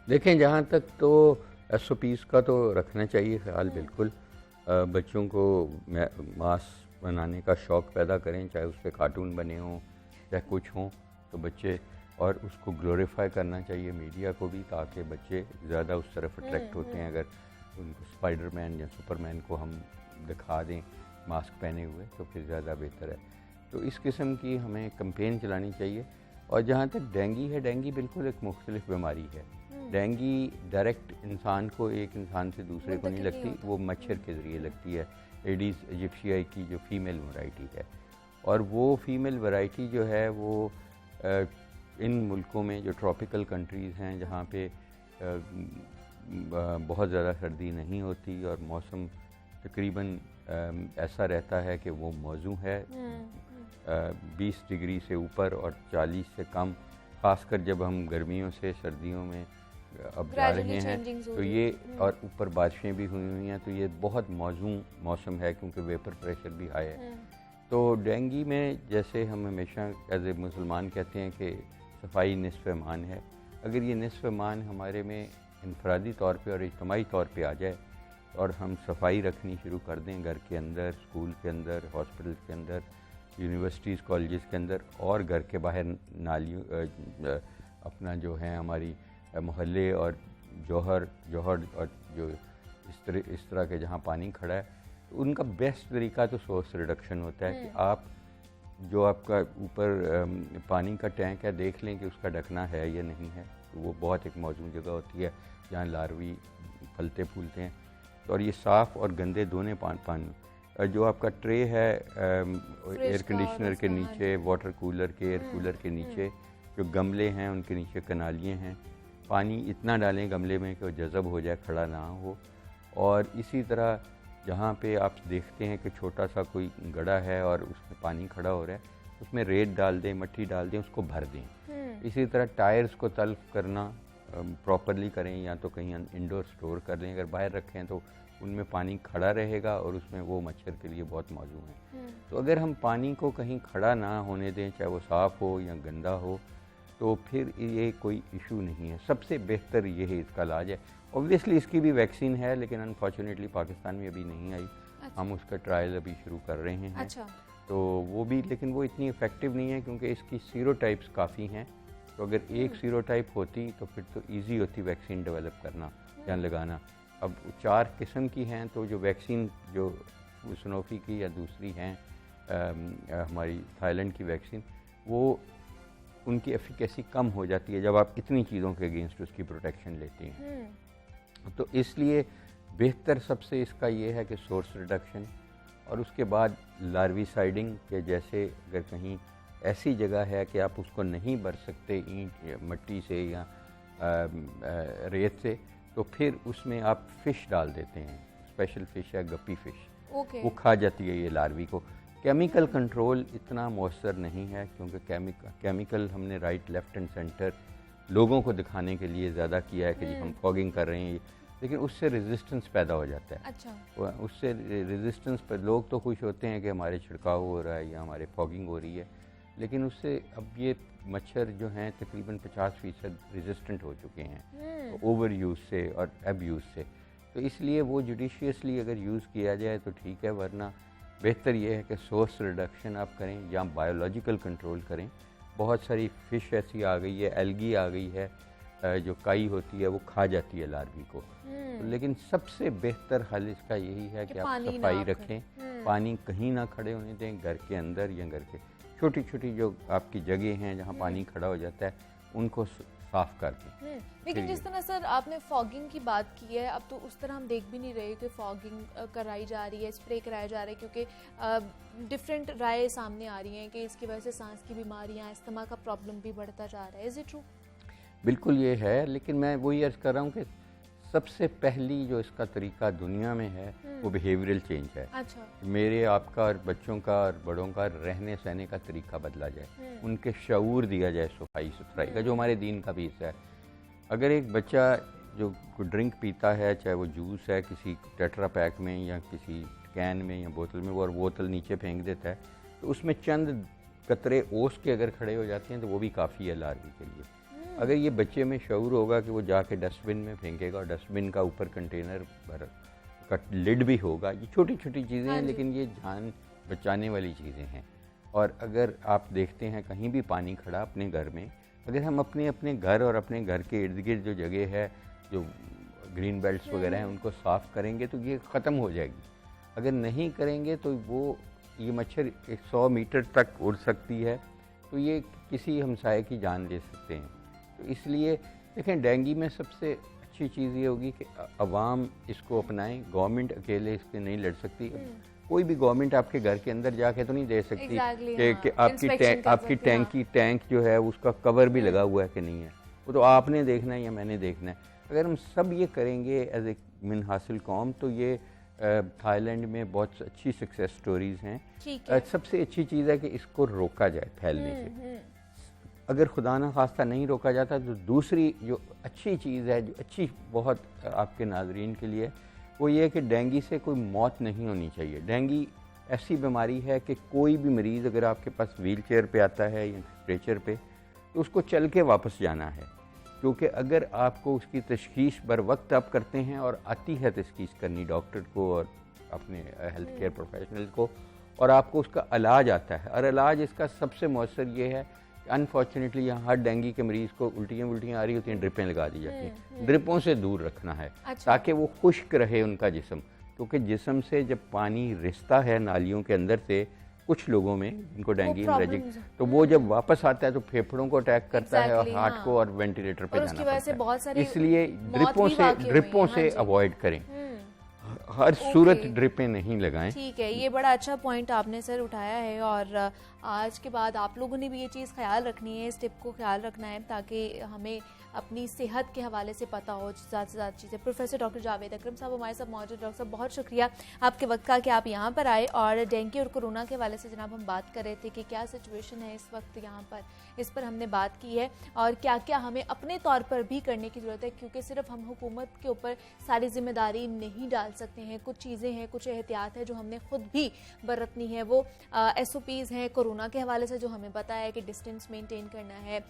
देखें, जहाँ तक तो SOPs का तो रखना चाहिए ख्याल, बिल्कुल। बच्चों को मास्क बनाने का शौक़ पैदा करें, चाहे उस पर कार्टून बने हों चाहे कुछ हों, तो बच्चे, और उसको ग्लोरीफाई करना चाहिए मीडिया को भी, ताकि बच्चे ज़्यादा उस तरफ अट्रैक्ट होते हैं। अगर उनको स्पाइडरमैन या सुपरमैन को हम दिखा दें मास्क पहने हुए तो फिर ज़्यादा बेहतर है। तो इस किस्म की हमें कैंपेन चलानी चाहिए। और जहाँ तक डेंगू है, डेंगू बिल्कुल एक मुख्तलिफ बीमारी है। डेंगू डायरेक्ट इंसान को, एक इंसान से दूसरे को नहीं लगती, वो मच्छर के ज़रिए लगती है। एडीज इजिप्शियाई की जो फ़ीमेल वैरायटी है, और वो फीमेल वैरायटी जो है वो इन मुल्कों में जो ट्रॉपिकल कंट्रीज़ हैं, जहाँ पे बहुत ज़्यादा सर्दी नहीं होती और मौसम तकरीबन ऐसा रहता है कि वो मौजू है 20 डिग्री से ऊपर और 40 से कम, ख़ासकर जब हम गर्मियों से सर्दियों में अब जा रहे हैं, तो ये और ऊपर बारिशें भी हुई हैं, तो ये बहुत मौजू मौसम है क्योंकि वेपर प्रेशर भी हाई है। तो डेंगू में जैसे हम हमेशा एज ए मुसलमान कहते हैं कि सफाई निस्फ़ ईमान है, अगर ये निस्फ़ ईमान हमारे में इनफरादी तौर पे और इज्तमाही तौर पे आ जाए और हम सफाई रखनी शुरू कर दें घर के अंदर, स्कूल के अंदर, हॉस्पिटल के अंदर, यूनिवर्सिटीज़, कॉलेजेस के अंदर, और घर के बाहर नालियों अपना जो है हमारी मोहल्ले और जौहर और जो इस तरह के जहाँ पानी खड़ा है, तो उनका बेस्ट तरीका तो सोर्स रिडक्शन होता है कि आप जो आपका ऊपर पानी का टैंक है देख लें कि उसका ढकना है या नहीं है। तो वो बहुत एक मौजूद जगह होती है जहाँ लार्वी फलते फूलते हैं। तो और ये साफ़ और गंदे दोनों पानी जो आपका ट्रे है एयर कंडीशनर के नीचे, वाटर कूलर के, एयर कूलर के नीचे, जो गमले हैं उनके नीचे कनालियाँ हैं, पानी इतना डालें गमले में कि वो जज़ब हो जाए, खड़ा ना हो। और इसी तरह जहाँ पे आप देखते हैं कि छोटा सा कोई गड्ढा है और उसमें पानी खड़ा हो रहा है, उसमें रेत डाल दें, मट्टी डाल दें, उसको भर दें। इसी तरह टायर्स को तल्फ करना प्रॉपरली करें या तो कहीं इंडोर स्टोर कर लें। अगर बाहर रखें तो उनमें पानी खड़ा रहेगा और उसमें वो मच्छर के लिए बहुत मौजूद हैं। तो अगर हम पानी को कहीं खड़ा ना होने दें, चाहे वो साफ़ हो या गंदा हो, तो फिर ये कोई इशू नहीं है। सबसे बेहतर ये है, इसका इलाज है। ऑब्वियसली इसकी भी वैक्सीन है, लेकिन अनफॉर्चुनेटली पाकिस्तान में अभी नहीं आई। अच्छा। हम उसका ट्रायल अभी शुरू कर रहे हैं। अच्छा। तो वो भी, लेकिन वो इतनी इफ़ेक्टिव नहीं है क्योंकि इसकी सीरोटाइप्स काफ़ी हैं। तो अगर एक सीरोटाइप होती तो फिर तो ईजी होती वैक्सीन डेवलप करना या लगाना। अब 4 किस्म की हैं, तो जो वैक्सीन जो सनोफी की या दूसरी हैं हमारी थाईलैंड की वैक्सीन, वो उनकी एफिकेसी कम हो जाती है जब आप इतनी चीज़ों के अगेंस्ट उसकी प्रोटेक्शन लेती हैं। तो इसलिए बेहतर सबसे इसका ये है कि सोर्स रिडक्शन, और उसके बाद लार्विसाइडिंग के जैसे अगर कहीं ऐसी जगह है कि आप उसको नहीं भर सकते ईंट या मिट्टी से या रेत से, तो फिर उसमें आप फ़िश डाल देते हैं। स्पेशल फ़िश है गप्पी फ़िश, वो खा जाती है ये लार्वी को। केमिकल कंट्रोल इतना मौसर नहीं है क्योंकि केमिकल हमने राइट, लेफ़्ट एंड सेंटर लोगों को दिखाने के लिए ज़्यादा किया है कि जी हम फॉगिंग कर रहे हैं, लेकिन उससे रेजिस्टेंस पैदा हो जाता है। अच्छा। उससे रेजिस्टेंस पर लोग तो खुश होते हैं कि हमारे छिड़काव हो रहा है या हमारे फॉगिंग हो रही है, लेकिन उससे अब ये मच्छर जो हैं तकरीबन 50% रेजिस्टेंट हो चुके हैं ओवर यूज़ से और अब यूज़ से। तो इसलिए वो जुडिशियसली अगर यूज़ किया जाए तो ठीक है, वरना बेहतर ये है कि सोर्स रिडक्शन आप करें या बायोलॉजिकल कंट्रोल करें। बहुत सारी फ़िश ऐसी आ गई है, एल्गी आ गई है, जो काई होती है वो खा जाती है लार्वी को। लेकिन सबसे बेहतर हल इसका यही है कि आप सफाई रखें, पानी कहीं ना खड़े होने दें, घर के अंदर या घर के छोटी छोटी जो आपकी जगह हैं जहाँ पानी खड़ा हो जाता है उनको साफ़ कर दें। लेकिन जिस तरह सर आपने फॉगिंग की बात की है, अब तो उस तरह हम देख भी नहीं रहे कि फॉगिंग कराई जा रही है, स्प्रे कराया जा रहा है, क्योंकि डिफरेंट राय सामने आ रही हैं कि इसकी वजह से सांस की बीमारियाँ, अस्थमा का प्रॉब्लम भी बढ़ता जा रहा है। Is it true? बिल्कुल ये है, लेकिन मैं वही अर्ज़ कर रहा हूँ कि सबसे पहली जो इसका तरीका दुनिया में है वो बिहेवियरल चेंज है। अच्छा। मेरे, आपका और बच्चों का और बड़ों का रहने सहने का तरीका बदला जाए, उनके शऊर दिया जाए सफाई सुथराई का, जो हमारे दीन का भी हिस्सा है। अगर एक बच्चा जो ड्रिंक पीता है, चाहे वो जूस है किसी टेट्रा पैक में या किसी कैन में या बोतल में, वो और बोतल नीचे फेंक देता है, तो उसमें चंद कतरे ओस के अगर खड़े हो जाते हैं तो वो भी काफ़ी है लार्वी के लिए। अगर ये बच्चे में शऊर होगा कि वो जाके डस्टबिन में फेंकेगा और डस्टबिन का ऊपर कंटेनर भर का लिड भी होगा, ये छोटी छोटी चीज़ें हैं लेकिन ये जान बचाने वाली चीज़ें हैं। और अगर आप देखते हैं कहीं भी पानी खड़ा अपने घर में, अगर हम अपने अपने घर और अपने घर के इर्द गिर्द जो जगह है, जो ग्रीन बेल्ट्स वगैरह हैं, उनको साफ़ करेंगे तो ये ख़त्म हो जाएगी। अगर नहीं करेंगे तो वो ये मच्छर 100 मीटर तक उड़ सकती है, तो ये किसी हमसाये की जान ले सकते हैं। तो इसलिए देखें, डेंगू में सबसे अच्छी चीज़ ये होगी कि अवाम इसको अपनाएं। गवर्नमेंट अकेले इससे नहीं लड़ सकती। कोई भी गवर्नमेंट आपके घर के अंदर जाके तो नहीं दे सकती कि आपकी टैंक जो है उसका कवर भी लगा हुआ है कि नहीं है, वो तो आपने देखना है या मैंने देखना है। अगर हम सब ये करेंगे एज ए मिन हासिल कौम, तो ये थाईलैंड में बहुत अच्छी सक्सेस स्टोरीज़ हैं। सबसे अच्छी चीज़ है कि इसको रोका जाए फैलने से। अगर खुदा न खास्ता नहीं रोका जाता तो दूसरी जो अच्छी चीज़ है, जो अच्छी बहुत आपके नाजरीन के लिए, वो ये है कि डेंगू से कोई मौत नहीं होनी चाहिए। डेंगू ऐसी बीमारी है कि कोई भी मरीज़ अगर आपके पास व्हील चेयर पर आता है या स्ट्रेचर पे, तो उसको चल के वापस जाना है, क्योंकि अगर आपको उसकी तशखीस बर वक्त आप करते हैं और आती है तशखीस करनी डॉक्टर को और अपने हेल्थ केयर प्रोफेशनल को, और आपको उसका इलाज आता है, और इलाज इसका सबसे मौसर ये है, अनफॉर्चुनेटली यहाँ हर डेंगू के मरीज़ को उल्टियाँ आ रही होती हैं, ड्रिपें लगा दी जाती हैं। ड्रिपों से दूर रखना है। अच्छा। ताकि वो खुश्क रहे उनका जिस्म, क्योंकि जिस्म से जब पानी रिश्ता है नालियों के अंदर से, कुछ लोगों में जिनको डेंगू हेमरेजिक, तो वो जब वापस आता है तो फेफड़ों को अटैक करता है और हार्ट को, और वेंटिलेटर पे जाना पड़ता है। इसलिए ड्रिपों से अवॉइड करें, हर सूरत ड्रिपें नहीं लगाएं। ठीक है, ये बड़ा अच्छा पॉइंट आपने सर उठाया है, और आज के बाद आप लोगों ने भी ये चीज़ ख्याल रखनी है, इस टिप को ख्याल रखना है, ताकि हमें अपनी सेहत के हवाले से पता हो ज़्यादा से ज़्यादा चीज़ें। प्रोफेसर डॉक्टर जावेद अकरम साहब हमारे साथ मौजूद। डॉक्टर साहब बहुत शुक्रिया आपके वक्त का कि आप यहाँ पर आए, और डेंगू और कोरोना के हवाले से जनाब हम बात कर रहे थे कि क्या सिचुएशन है इस वक्त यहाँ पर, इस पर हमने बात की है और क्या क्या हमें अपने तौर पर भी करने की ज़रूरत है, क्योंकि सिर्फ हम हुकूमत के ऊपर सारी जिम्मेदारी नहीं डाल सकते हैं। कुछ चीज़ें हैं, कुछ एहतियात है जो हमने खुद भी बरतनी है। वो SOPs हैं कोरोना के हवाले से जो हमें पता है कि डिस्टेंस मेंटेन करना है,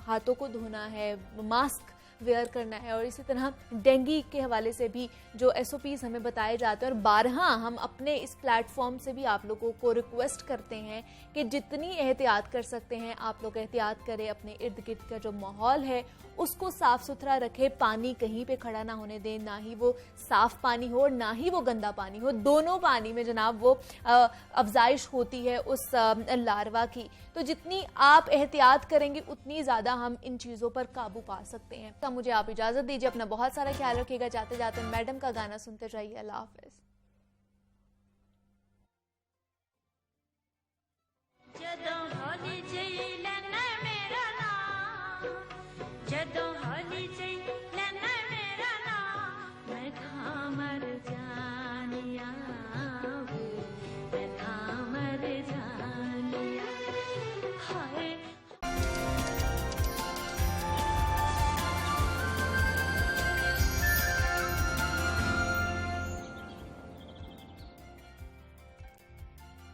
हाथों को धोना है, मास्क वेयर करना है, और इसी तरह डेंगू के हवाले से भी जो SOPs हमें बताए जाते हैं। और बारहा हम अपने इस प्लेटफॉर्म से भी आप लोगों को रिक्वेस्ट करते हैं कि जितनी एहतियात कर सकते हैं आप लोग एहतियात करें, अपने इर्द गिर्द का जो माहौल है उसको साफ सुथरा रखें, पानी कहीं पे खड़ा ना होने दें, ना ही वो साफ पानी हो और ना ही वो गंदा पानी हो। दोनों पानी में जनाब वो अफजाइश होती है उस लार्वा की। तो जितनी आप एहतियात करेंगे उतनी ज़्यादा हम इन चीज़ों पर काबू पा सकते हैं। तो मुझे आप इजाज़त दीजिए, अपना बहुत सारा ख्याल रखिएगा। जाते जाते मैडम का गाना सुनते जाइए। अल्लाह हाफिज़।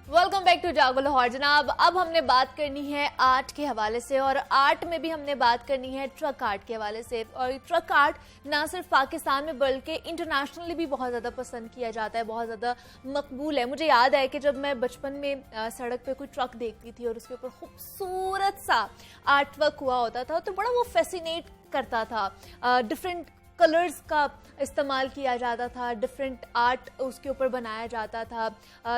वेलकम बैक टू जागो लाहौर। जनाब अब हमने बात करनी है आर्ट के हवाले से, और आर्ट में भी हमने बात करनी है ट्रक आर्ट के हवाले से। और ट्रक आर्ट ना सिर्फ पाकिस्तान में बल्कि इंटरनेशनली भी बहुत ज़्यादा पसंद किया जाता है, बहुत ज़्यादा मकबूल है। मुझे याद है कि जब मैं बचपन में सड़क पे कोई ट्रक देखती थी और उसके ऊपर खूबसूरत सा आर्ट वर्क हुआ होता था तो बड़ा वो फैसिनेट करता था। डिफरेंट कलर्स का इस्तेमाल किया जाता था, डिफरेंट आर्ट उसके ऊपर बनाया जाता था,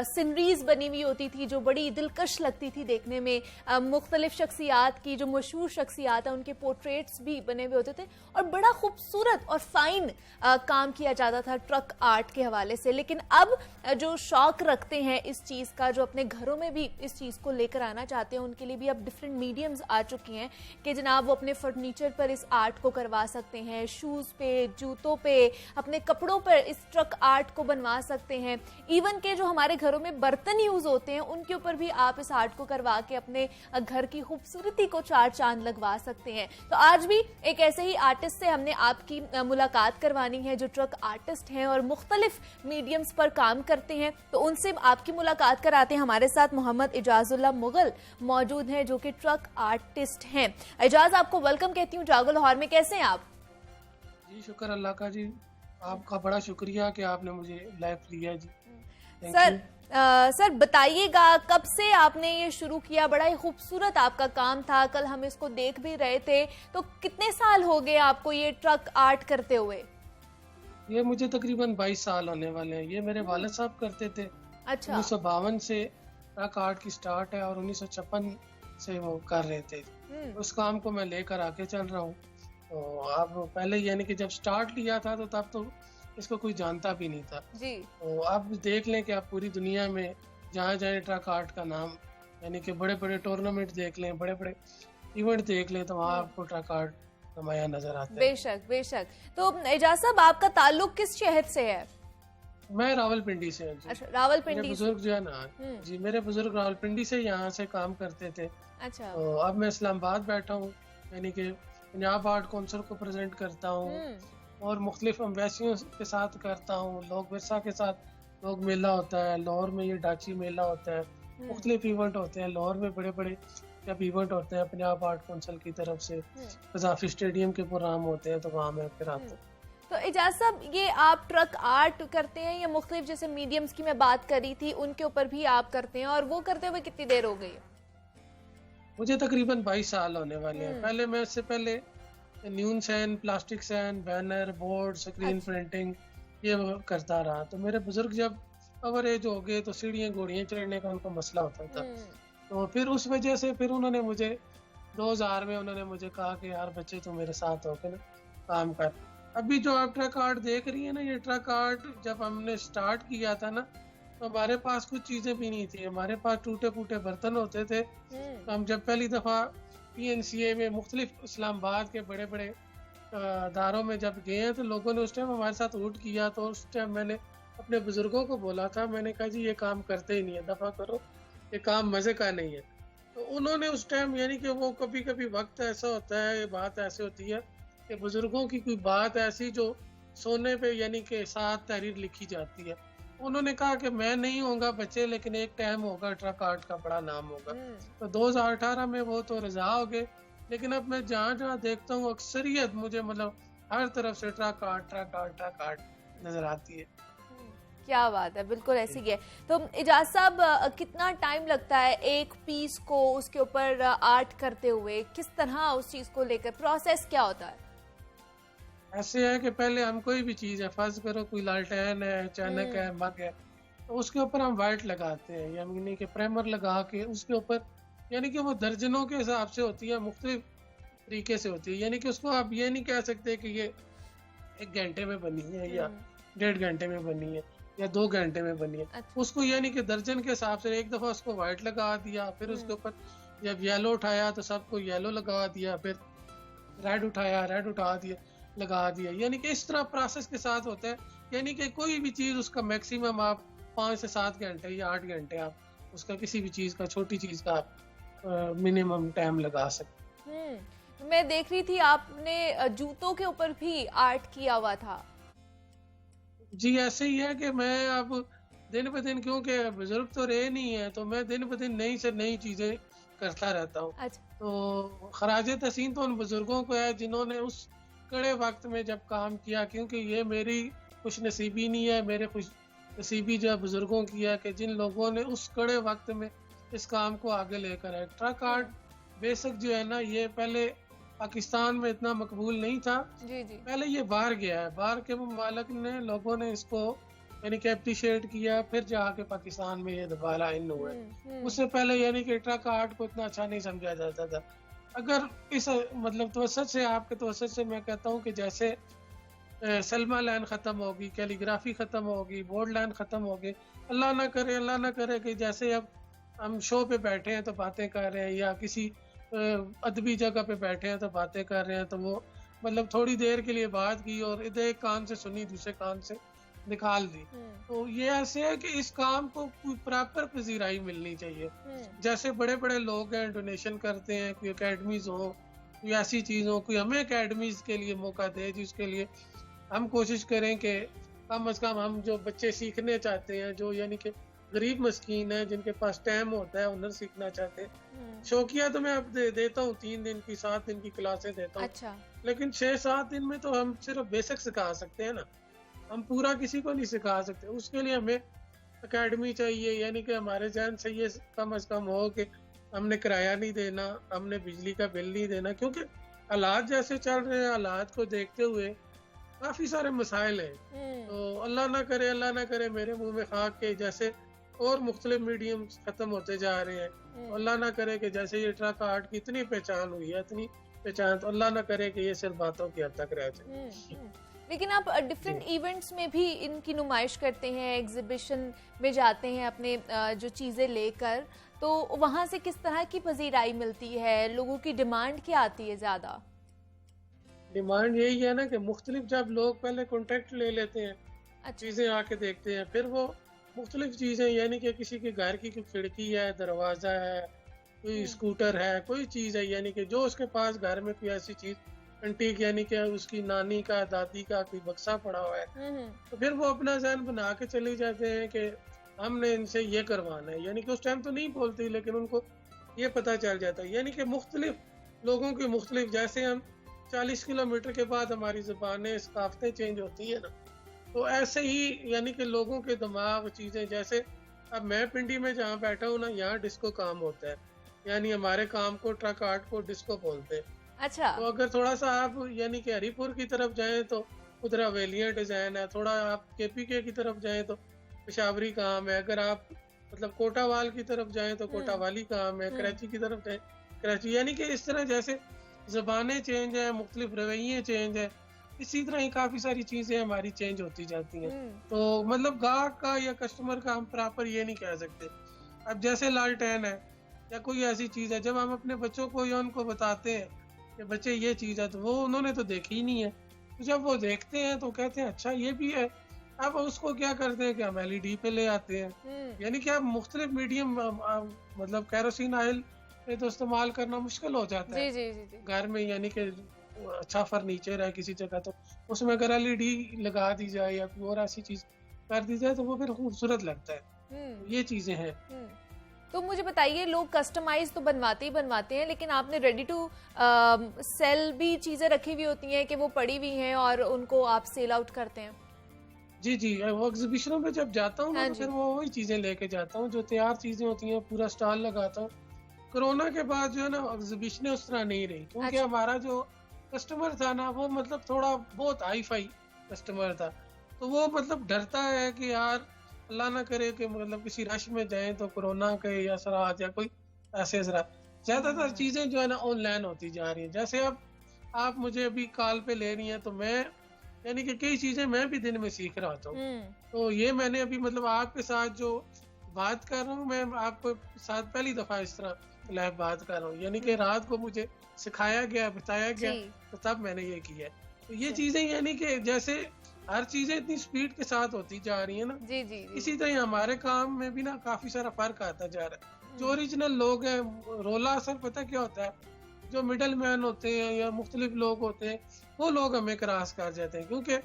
सीनरीज बनी हुई होती थी जो बड़ी दिलकश लगती थी देखने में। मुख्तलिफ शख्सियात की जो मशहूर शख्सियात हैं उनके पोर्ट्रेट्स भी बने हुए होते थे और बड़ा खूबसूरत और फाइन काम किया जाता था ट्रक आर्ट के हवाले से। लेकिन अब जो शौक रखते हैं इस चीज़ का, जो अपने घरों में भी इस चीज़ को लेकर आना चाहते हैं, उनके लिए भी अब डिफरेंट मीडियम्स आ चुकी हैं कि जनाब वो अपने फर्नीचर पर इस आर्ट को करवा सकते हैं, शूज़ पे, जूतों पे, अपने कपड़ों पर इस ट्रक आर्ट को बनवा सकते हैं। इवन के जो हमारे घरों में बर्तन यूज होते हैं उनके ऊपर भी आप इस आर्ट को करवा के अपने घर की खूबसूरती को चार चांद लगवा सकते हैं। तो आज भी एक ऐसे ही आर्टिस्ट से हमने आपकी मुलाकात करवानी है जो ट्रक आर्टिस्ट हैं और मुख्तलिफ मीडियम्स पर काम करते हैं। तो उनसे आपकी मुलाकात कराते हैं। हमारे साथ मोहम्मद इजाजुल्लाह मुगल मौजूद हैं जो कि ट्रक आर्टिस्ट हैं। इजाज, आपको वेलकम कहती हूँ जागो लाहौर में। कैसे हैं आप? जी शुक्र अल्लाह का जी, आपका बड़ा शुक्रिया कि आपने मुझे लाइव लिया जी। सर बताइएगा कब से आपने ये शुरू किया? बड़ा ही खूबसूरत आपका काम था, कल हम इसको देख भी रहे थे। तो कितने साल हो गए आपको ये ट्रक आर्ट करते हुए? ये मुझे तकरीबन 22 साल होने वाले हैं। ये मेरे वालिद साहब करते थे। अच्छा। 1952 से ट्रक आर्ट की स्टार्ट है और 1956 से वो कर रहे थे। उस काम को मैं लेकर आके चल रहा हूँ। तो अब पहले यानी कि जब स्टार्ट लिया था तो तब तो इसको कोई जानता भी नहीं था जी। तो आप देख लें कि आप पूरी दुनिया में जहाँ जाए ट्रक आर्ट का नाम, यानी कि बड़े बड़े टूर्नामेंट देख लें, बड़े बड़े इवेंट देख लें, तो वहाँ आपको ट्रक आर्ट नमाया नजर आता है। बेशक बेशक। तो एजाज साहब आपका ताल्लुक किस शहर से है? मैं रावलपिंडी से हूँ। अच्छा, रावलपिंडी। मेरे बुजुर्ग जो है ना जी, मेरे बुजुर्ग रावलपिंडी से यहाँ से काम करते थे। अच्छा। तो अब मैं इस्लामाबाद बैठा हूँ, यानी कि पंजाब आर्ट काउंसिल को प्रेजेंट करता हूँ और मुख्तलिफ एम्बेसियों के साथ करता हूँ। लोग विरसा के साथ लोग मेला होता है, लाहौर में ये डाची मेला होता है, मुख्तलिफ इवेंट होते हैं लाहौर में, बड़े बड़े जब इवेंट होते हैं पंजाब आर्ट काउंसिल की तरफ से, कज़ाफी स्टेडियम के प्रोग्राम होते हैं, तो वहाँ मैं फिर आता हूँ। तो एजाज साहब ये आप ट्रक आर्ट करते हैं या मुख्तलिफ जैसे मीडियम्स की मैं बात करी थी उनके ऊपर भी आप करते हैं, और वो करते हुए कितनी देर हो गई? मुझे तकरीबन 22 साल होने वाले हैं। पहले मैं इससे पहले neon sign, plastic sign, banner, board, screen printing ये करता रहा। तो मेरे बुजुर्ग जब ओवर एज हो गए तो सीढ़ियाँ घोड़ियाँ चढ़ने का उनको मसला होता था। तो फिर उस वजह से फिर उन्होंने मुझे 2000 में उन्होंने मुझे कहा कि यार बच्चे तू मेरे साथ होकर ना काम कर। अभी जो आप ट्रक आर्ट देख रही है ना, ये ट्रक आर्ट जब हमने स्टार्ट किया था ना तो हमारे पास कुछ चीजें भी नहीं थी। हमारे पास टूटे फूटे बर्तन होते थे। तो हम जब पहली दफा PNCA में मुख्तलिफ इस्लामाबाद के बड़े बड़े अदारों में जब गए हैं तो लोगों ने उस टाइम हमारे साथ वोट किया, तो उस टाइम मैंने अपने बुजुर्गों को बोला था, मैंने कहा जी ये काम करते ही नहीं है, दफ़ा करो, ये काम मज़े का नहीं है। तो उन्होंने उस टाइम यानी कि वो कभी कभी वक्त ऐसा होता है, ये बात ऐसी होती है कि बुजुर्गों की कोई बात ऐसी जो सोने पे यानी कि साथ तहरीर लिखी जाती है, उन्होंने कहा कि मैं नहीं होगा बच्चे, लेकिन एक टाइम होगा ट्रक आर्ट का बड़ा नाम होगा। तो 2018 में वो तो रजा हो गए, लेकिन अब मैं जहाँ जहाँ देखता हूँ अक्सरियत मुझे मतलब हर तरफ से ट्रक आर्ट नजर आती है। क्या बात है, बिल्कुल ऐसी ही है। तो इजाज साहब, कितना टाइम लगता है एक पीस को उसके ऊपर आर्ट करते हुए, किस तरह उस चीज को लेकर प्रोसेस क्या होता है? ऐसे है कि पहले हम कोई भी चीज है, फर्ज करो कोई लालटेन है, चैनक है, मग है, तो उसके ऊपर हम वाइट लगाते हैं, यानी कि प्राइमर लगा के उसके ऊपर, यानी कि वो दर्जनों के हिसाब से होती है, मुख्तलिफ तरीके से होती है, यानी कि उसको आप ये नहीं कह सकते कि ये 1 घंटे में बनी है या 1.5 घंटे में बनी है या 2 घंटे में बनी है। अच्छा। उसको यानी कि दर्जन के हिसाब से एक दफा उसको वाइट लगा दिया, फिर उसके ऊपर जब येलो उठाया तो सबको येलो लगा दिया, फिर रेड उठाया, रेड उठा दिया, लगा दिया, यानी कि इस तरह प्रोसेस के साथ होता है। यानी कि कोई भी चीज उसका मैक्सिमम आप 5 से 7 घंटे या 8 घंटे आप उसका किसी भी चीज का, छोटी चीज का आप मिनिमम टाइम लगा सकते। मैं देख रही थी आपने जूतों के ऊपर भी आर्ट किया हुआ था। जी ऐसे ही है कि मैं अब दिन ब दिन, क्योंकि बुजुर्ग तो रहे नहीं है, तो मैं दिन ब दिन नई से नई चीजें करता रहता हूँ। अच्छा। तो खराज तहसीन तो उन बुजुर्गों को है जिन्होंने उस कड़े वक्त में जब काम किया, क्योंकि ये मेरी खुश नसीबी नहीं है, मेरे खुश नसीबी जो बुजुर्गों की है कि जिन लोगों ने उस कड़े वक्त में इस काम को आगे लेकर आए। ट्रक आर्ट बेसिक जो है ना, ये पहले पाकिस्तान में इतना मकबूल नहीं था, जी जी। पहले ये बाहर गया है, बाहर के ममालिक ने लोगों ने इसको यानी कि अप्रिशिएट किया, फिर जाके पाकिस्तान में ये दोबारा इन हुआ है। उससे पहले यानी कि ट्रक आर्ट को इतना अच्छा नहीं समझा जाता था। अगर इस मतलब तवसत से, आपके तवसत से मैं कहता हूँ कि जैसे सलमा लाइन ख़त्म होगी, कैलीग्राफी ख़त्म होगी, बोर्ड लाइन ख़त्म होगी, अल्लाह ना करे कि जैसे अब हम शो पे बैठे हैं तो बातें कर रहे हैं, या किसी अदबी जगह पे बैठे हैं तो बातें कर रहे हैं, तो वो मतलब थोड़ी देर के लिए बात की और इधर एक कान से सुनी, दूसरे कान से निकाल दी। तो ये ऐसे है कि इस काम को कोई प्रॉपर पजीराई मिलनी चाहिए। जैसे बड़े बड़े लोग हैं, डोनेशन करते हैं, कोई एकेडमीज हो, कोई ऐसी चीज हो, कोई हमें एकेडमीज के लिए मौका दे, जिसके लिए हम कोशिश करें कि कम अज कम हम जो बच्चे सीखने चाहते हैं, जो यानी कि गरीब मस्कीन है, जिनके पास टाइम होता है, हुनर सीखना चाहते हैं, शौकिया तो मैं अब देता हूँ 3 दिन की, 7 दिन की क्लासें देता हूँ। अच्छा। लेकिन 6-7 दिन में तो हम सिर्फ बेसिक सिखा सकते हैं ना, हम पूरा किसी को नहीं सिखा सकते। उसके लिए हमें एकेडमी चाहिए, यानी कि हमारे जहन से ये कम अज कम हो कि हमने किराया नहीं देना, हमने बिजली का बिल नहीं देना, क्योंकि हालात जैसे चल रहे हैं, हालात को देखते हुए काफी सारे मसाइल हैं। तो अल्लाह ना करे मेरे मुंह में खाक के जैसे और मुख्तलिफ मीडियम खत्म होते जा रहे हैं। अल्लाह ना करे कि जैसे ये ट्रक आर्ट की इतनी पहचान हुई है, इतनी पहचान, तो अल्लाह ना करे कि ये सिर्फ बातों की हद तक रह जाए। लेकिन आप डिफरेंट इवेंट्स में भी इनकी नुमाइश करते हैं, एग्जीबिशन में जाते हैं अपने जो चीज़ें लेकर, तो वहाँ से किस तरह की पजीराई मिलती है? लोगों की डिमांड क्या आती है ज़्यादा? डिमांड यही है ना कि मुख्तलिफ, जब लोग पहले कॉन्टेक्ट ले लेते हैं, अच्छा। चीज़ें आके देखते हैं, फिर वो मुख्तलिफ चीज़ें, यानी कि किसी के घर की कोई खिड़की है, दरवाज़ा है, कोई स्कूटर है, कोई चीज़ है, यानी कि जो उसके पास घर में कोई ऐसी चीज़ एंटीक, यानी कि उसकी नानी का, दादी का कोई बक्सा पड़ा हुआ है, तो फिर वो अपना ज़हन बना के चले जाते हैं कि हमने इनसे ये करवाना है। यानी कि उस टाइम तो नहीं बोलती, लेकिन उनको ये पता चल जाता है। यानी कि मुख्तलिफ लोगों की मुख्तलिफ, जैसे हम 40 किलोमीटर के बाद हमारी ज़बानें, सकाफ़तें चेंज होती है ना, तो ऐसे ही यानी कि लोगों के दिमाग, चीज़ें, जैसे अब मैं पिंडी में जहाँ बैठा हूँ ना, यहाँ डिस्को काम होता है, यानी हमारे काम को, ट्रक आर्ट को डिस्को बोलते हैं। अच्छा। तो अगर थोड़ा सा आप यानी कि हरीपुर की तरफ जाएं तो उधर हवेलियाँ डिजाइन है, थोड़ा आप KPK की तरफ जाएं तो पेशावरी काम है, अगर आप मतलब कोटावाल की तरफ जाएं तो कोटावाली काम है, कराची की तरफ जाएं कराची, यानी कि इस तरह जैसे ज़बानें चेंज है, मुख्तलिफ रवैये चेंज है, इसी तरह ही काफ़ी सारी चीज़ें हमारी चेंज होती जाती हैं। तो मतलब गाहक का या कस्टमर का हम प्रॉपर ये नहीं कह सकते। अब जैसे लालटेन है, या कोई ऐसी चीज़ है, जब हम अपने बच्चों को या उनको बताते हैं कि बच्चे ये चीज़ है, तो वो उन्होंने तो देखी ही नहीं है। तो जब वो देखते हैं तो कहते हैं अच्छा ये भी है। अब उसको क्या करते हैं कि हम LED पे ले आते हैं, यानी कि अब मुख्तलिफ मीडियम मतलब केरोसिन ऑयल पे तो इस्तेमाल करना मुश्किल हो जाता है जी जी जी जी। घर में, यानी कि अच्छा फर्नीचर है किसी जगह तो उसमें अगर LED लगा दी जाए या कोई और ऐसी चीज़ कर दी जाए तो वो फिर खूबसूरत लगता है। हम्म ये चीज़ें हैं। हम्म। तो मुझे बताइए, लोग कस्टमाइज तो बनवाते ही बनवाते हैं, लेकिन आपने रेडी टू सेल भी चीजें रखी हुई होती हैं कि वो पड़ी हुई हैं और उनको आप सेल आउट करते हैं? जी जी, वो एग्जीबिशनों पे जब जाता हूँ ना हाँ तो जी। फिर वो वही चीज़ें लेके जाता हूँ जो तैयार चीज़ें होती हैं, पूरा स्टॉल लगाता हूँ। कोरोना के बाद जो है ना एग्जीबिशनें उस तरह नहीं रही, क्योंकि अच्छा। हमारा जो कस्टमर था ना वो मतलब थोड़ा बहुत हाई फाई कस्टमर था, तो वो मतलब डरता है कि यार अल्लाह ना करे कि मतलब किसी रश में जाएं तो कोरोना के या असरात या कोई ऐसे असरात। ज़्यादातर चीज़ें जो है ना ऑनलाइन होती जा रही हैं। जैसे अब आप मुझे अभी कॉल पे ले रही हैं तो मैं यानी कि कई चीज़ें मैं भी दिन में सीख रहा होता हूँ। तो ये मैंने अभी मतलब आपके साथ जो बात कर रहा हूँ, मैं आपको साथ पहली दफ़ा इस तरह लाइव बात कर रहा हूँ, यानी कि रात को मुझे सिखाया गया, बताया गया, जी। तो तब मैंने ये किया है। तो ये जी। चीज़ें यानी कि जैसे हर चीज़ें इतनी स्पीड के साथ होती जा रही है ना, जी जी जी। इसी तरह हमारे काम में भी ना काफ़ी सारा फ़र्क आता जा रहा है। जो ओरिजिनल लोग हैं, रोला असर पता क्या होता है, जो मिडल मैन होते हैं या मुख्तलिफ लोग होते हैं वो लोग हमें क्रॉस कर जाते हैं, क्योंकि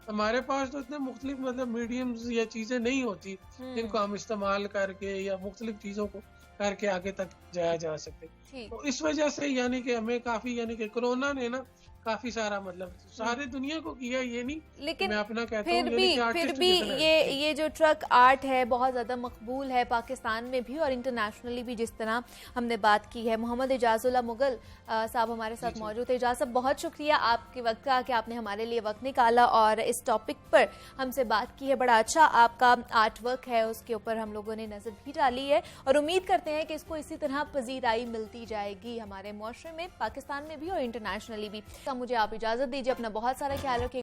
हमारे पास तो इतने मुख्तलिफ मतलब मीडियम्स या चीज़ें नहीं होती जिनको हम इस्तेमाल करके या मुख्तलिफ चीज़ों को करके आगे तक जाया जा सके। ठीक। तो इस वजह से यानी कि हमें काफ़ी यानी कि कोरोना ने ना काफ़ी सारा मतलब सारे दुनिया को किया, ये नहीं लेकिन मैं अपना कहता हूँ, फिर यानी कि भी आर्टिस्ट जितना है। ये जो ट्रक आर्ट है बहुत ज़्यादा मकबूल है पाकिस्तान में भी और इंटरनेशनली भी, जिस तरह हमने बात की है। मोहम्मद एजाजुल्लाह मुगल साहब हमारे साथ मौजूद है। एजाज साहब, बहुत शुक्रिया आपके वक्त का कि आपने हमारे लिए वक्त निकाला और इस टॉपिक पर हमसे बात की है। बड़ा अच्छा आपका आर्ट वर्क है, उसके ऊपर हम लोगों ने नज़र भी डाली है और उम्मीद करते हैं कि इसको इसी तरह पजीराई मिलती जाएगी हमारे मुआशरे में, पाकिस्तान में भी और इंटरनेशनली भी। तो मुझे आप इजाज़त दीजिए, अपना बहुत सारा ख्याल रखिए।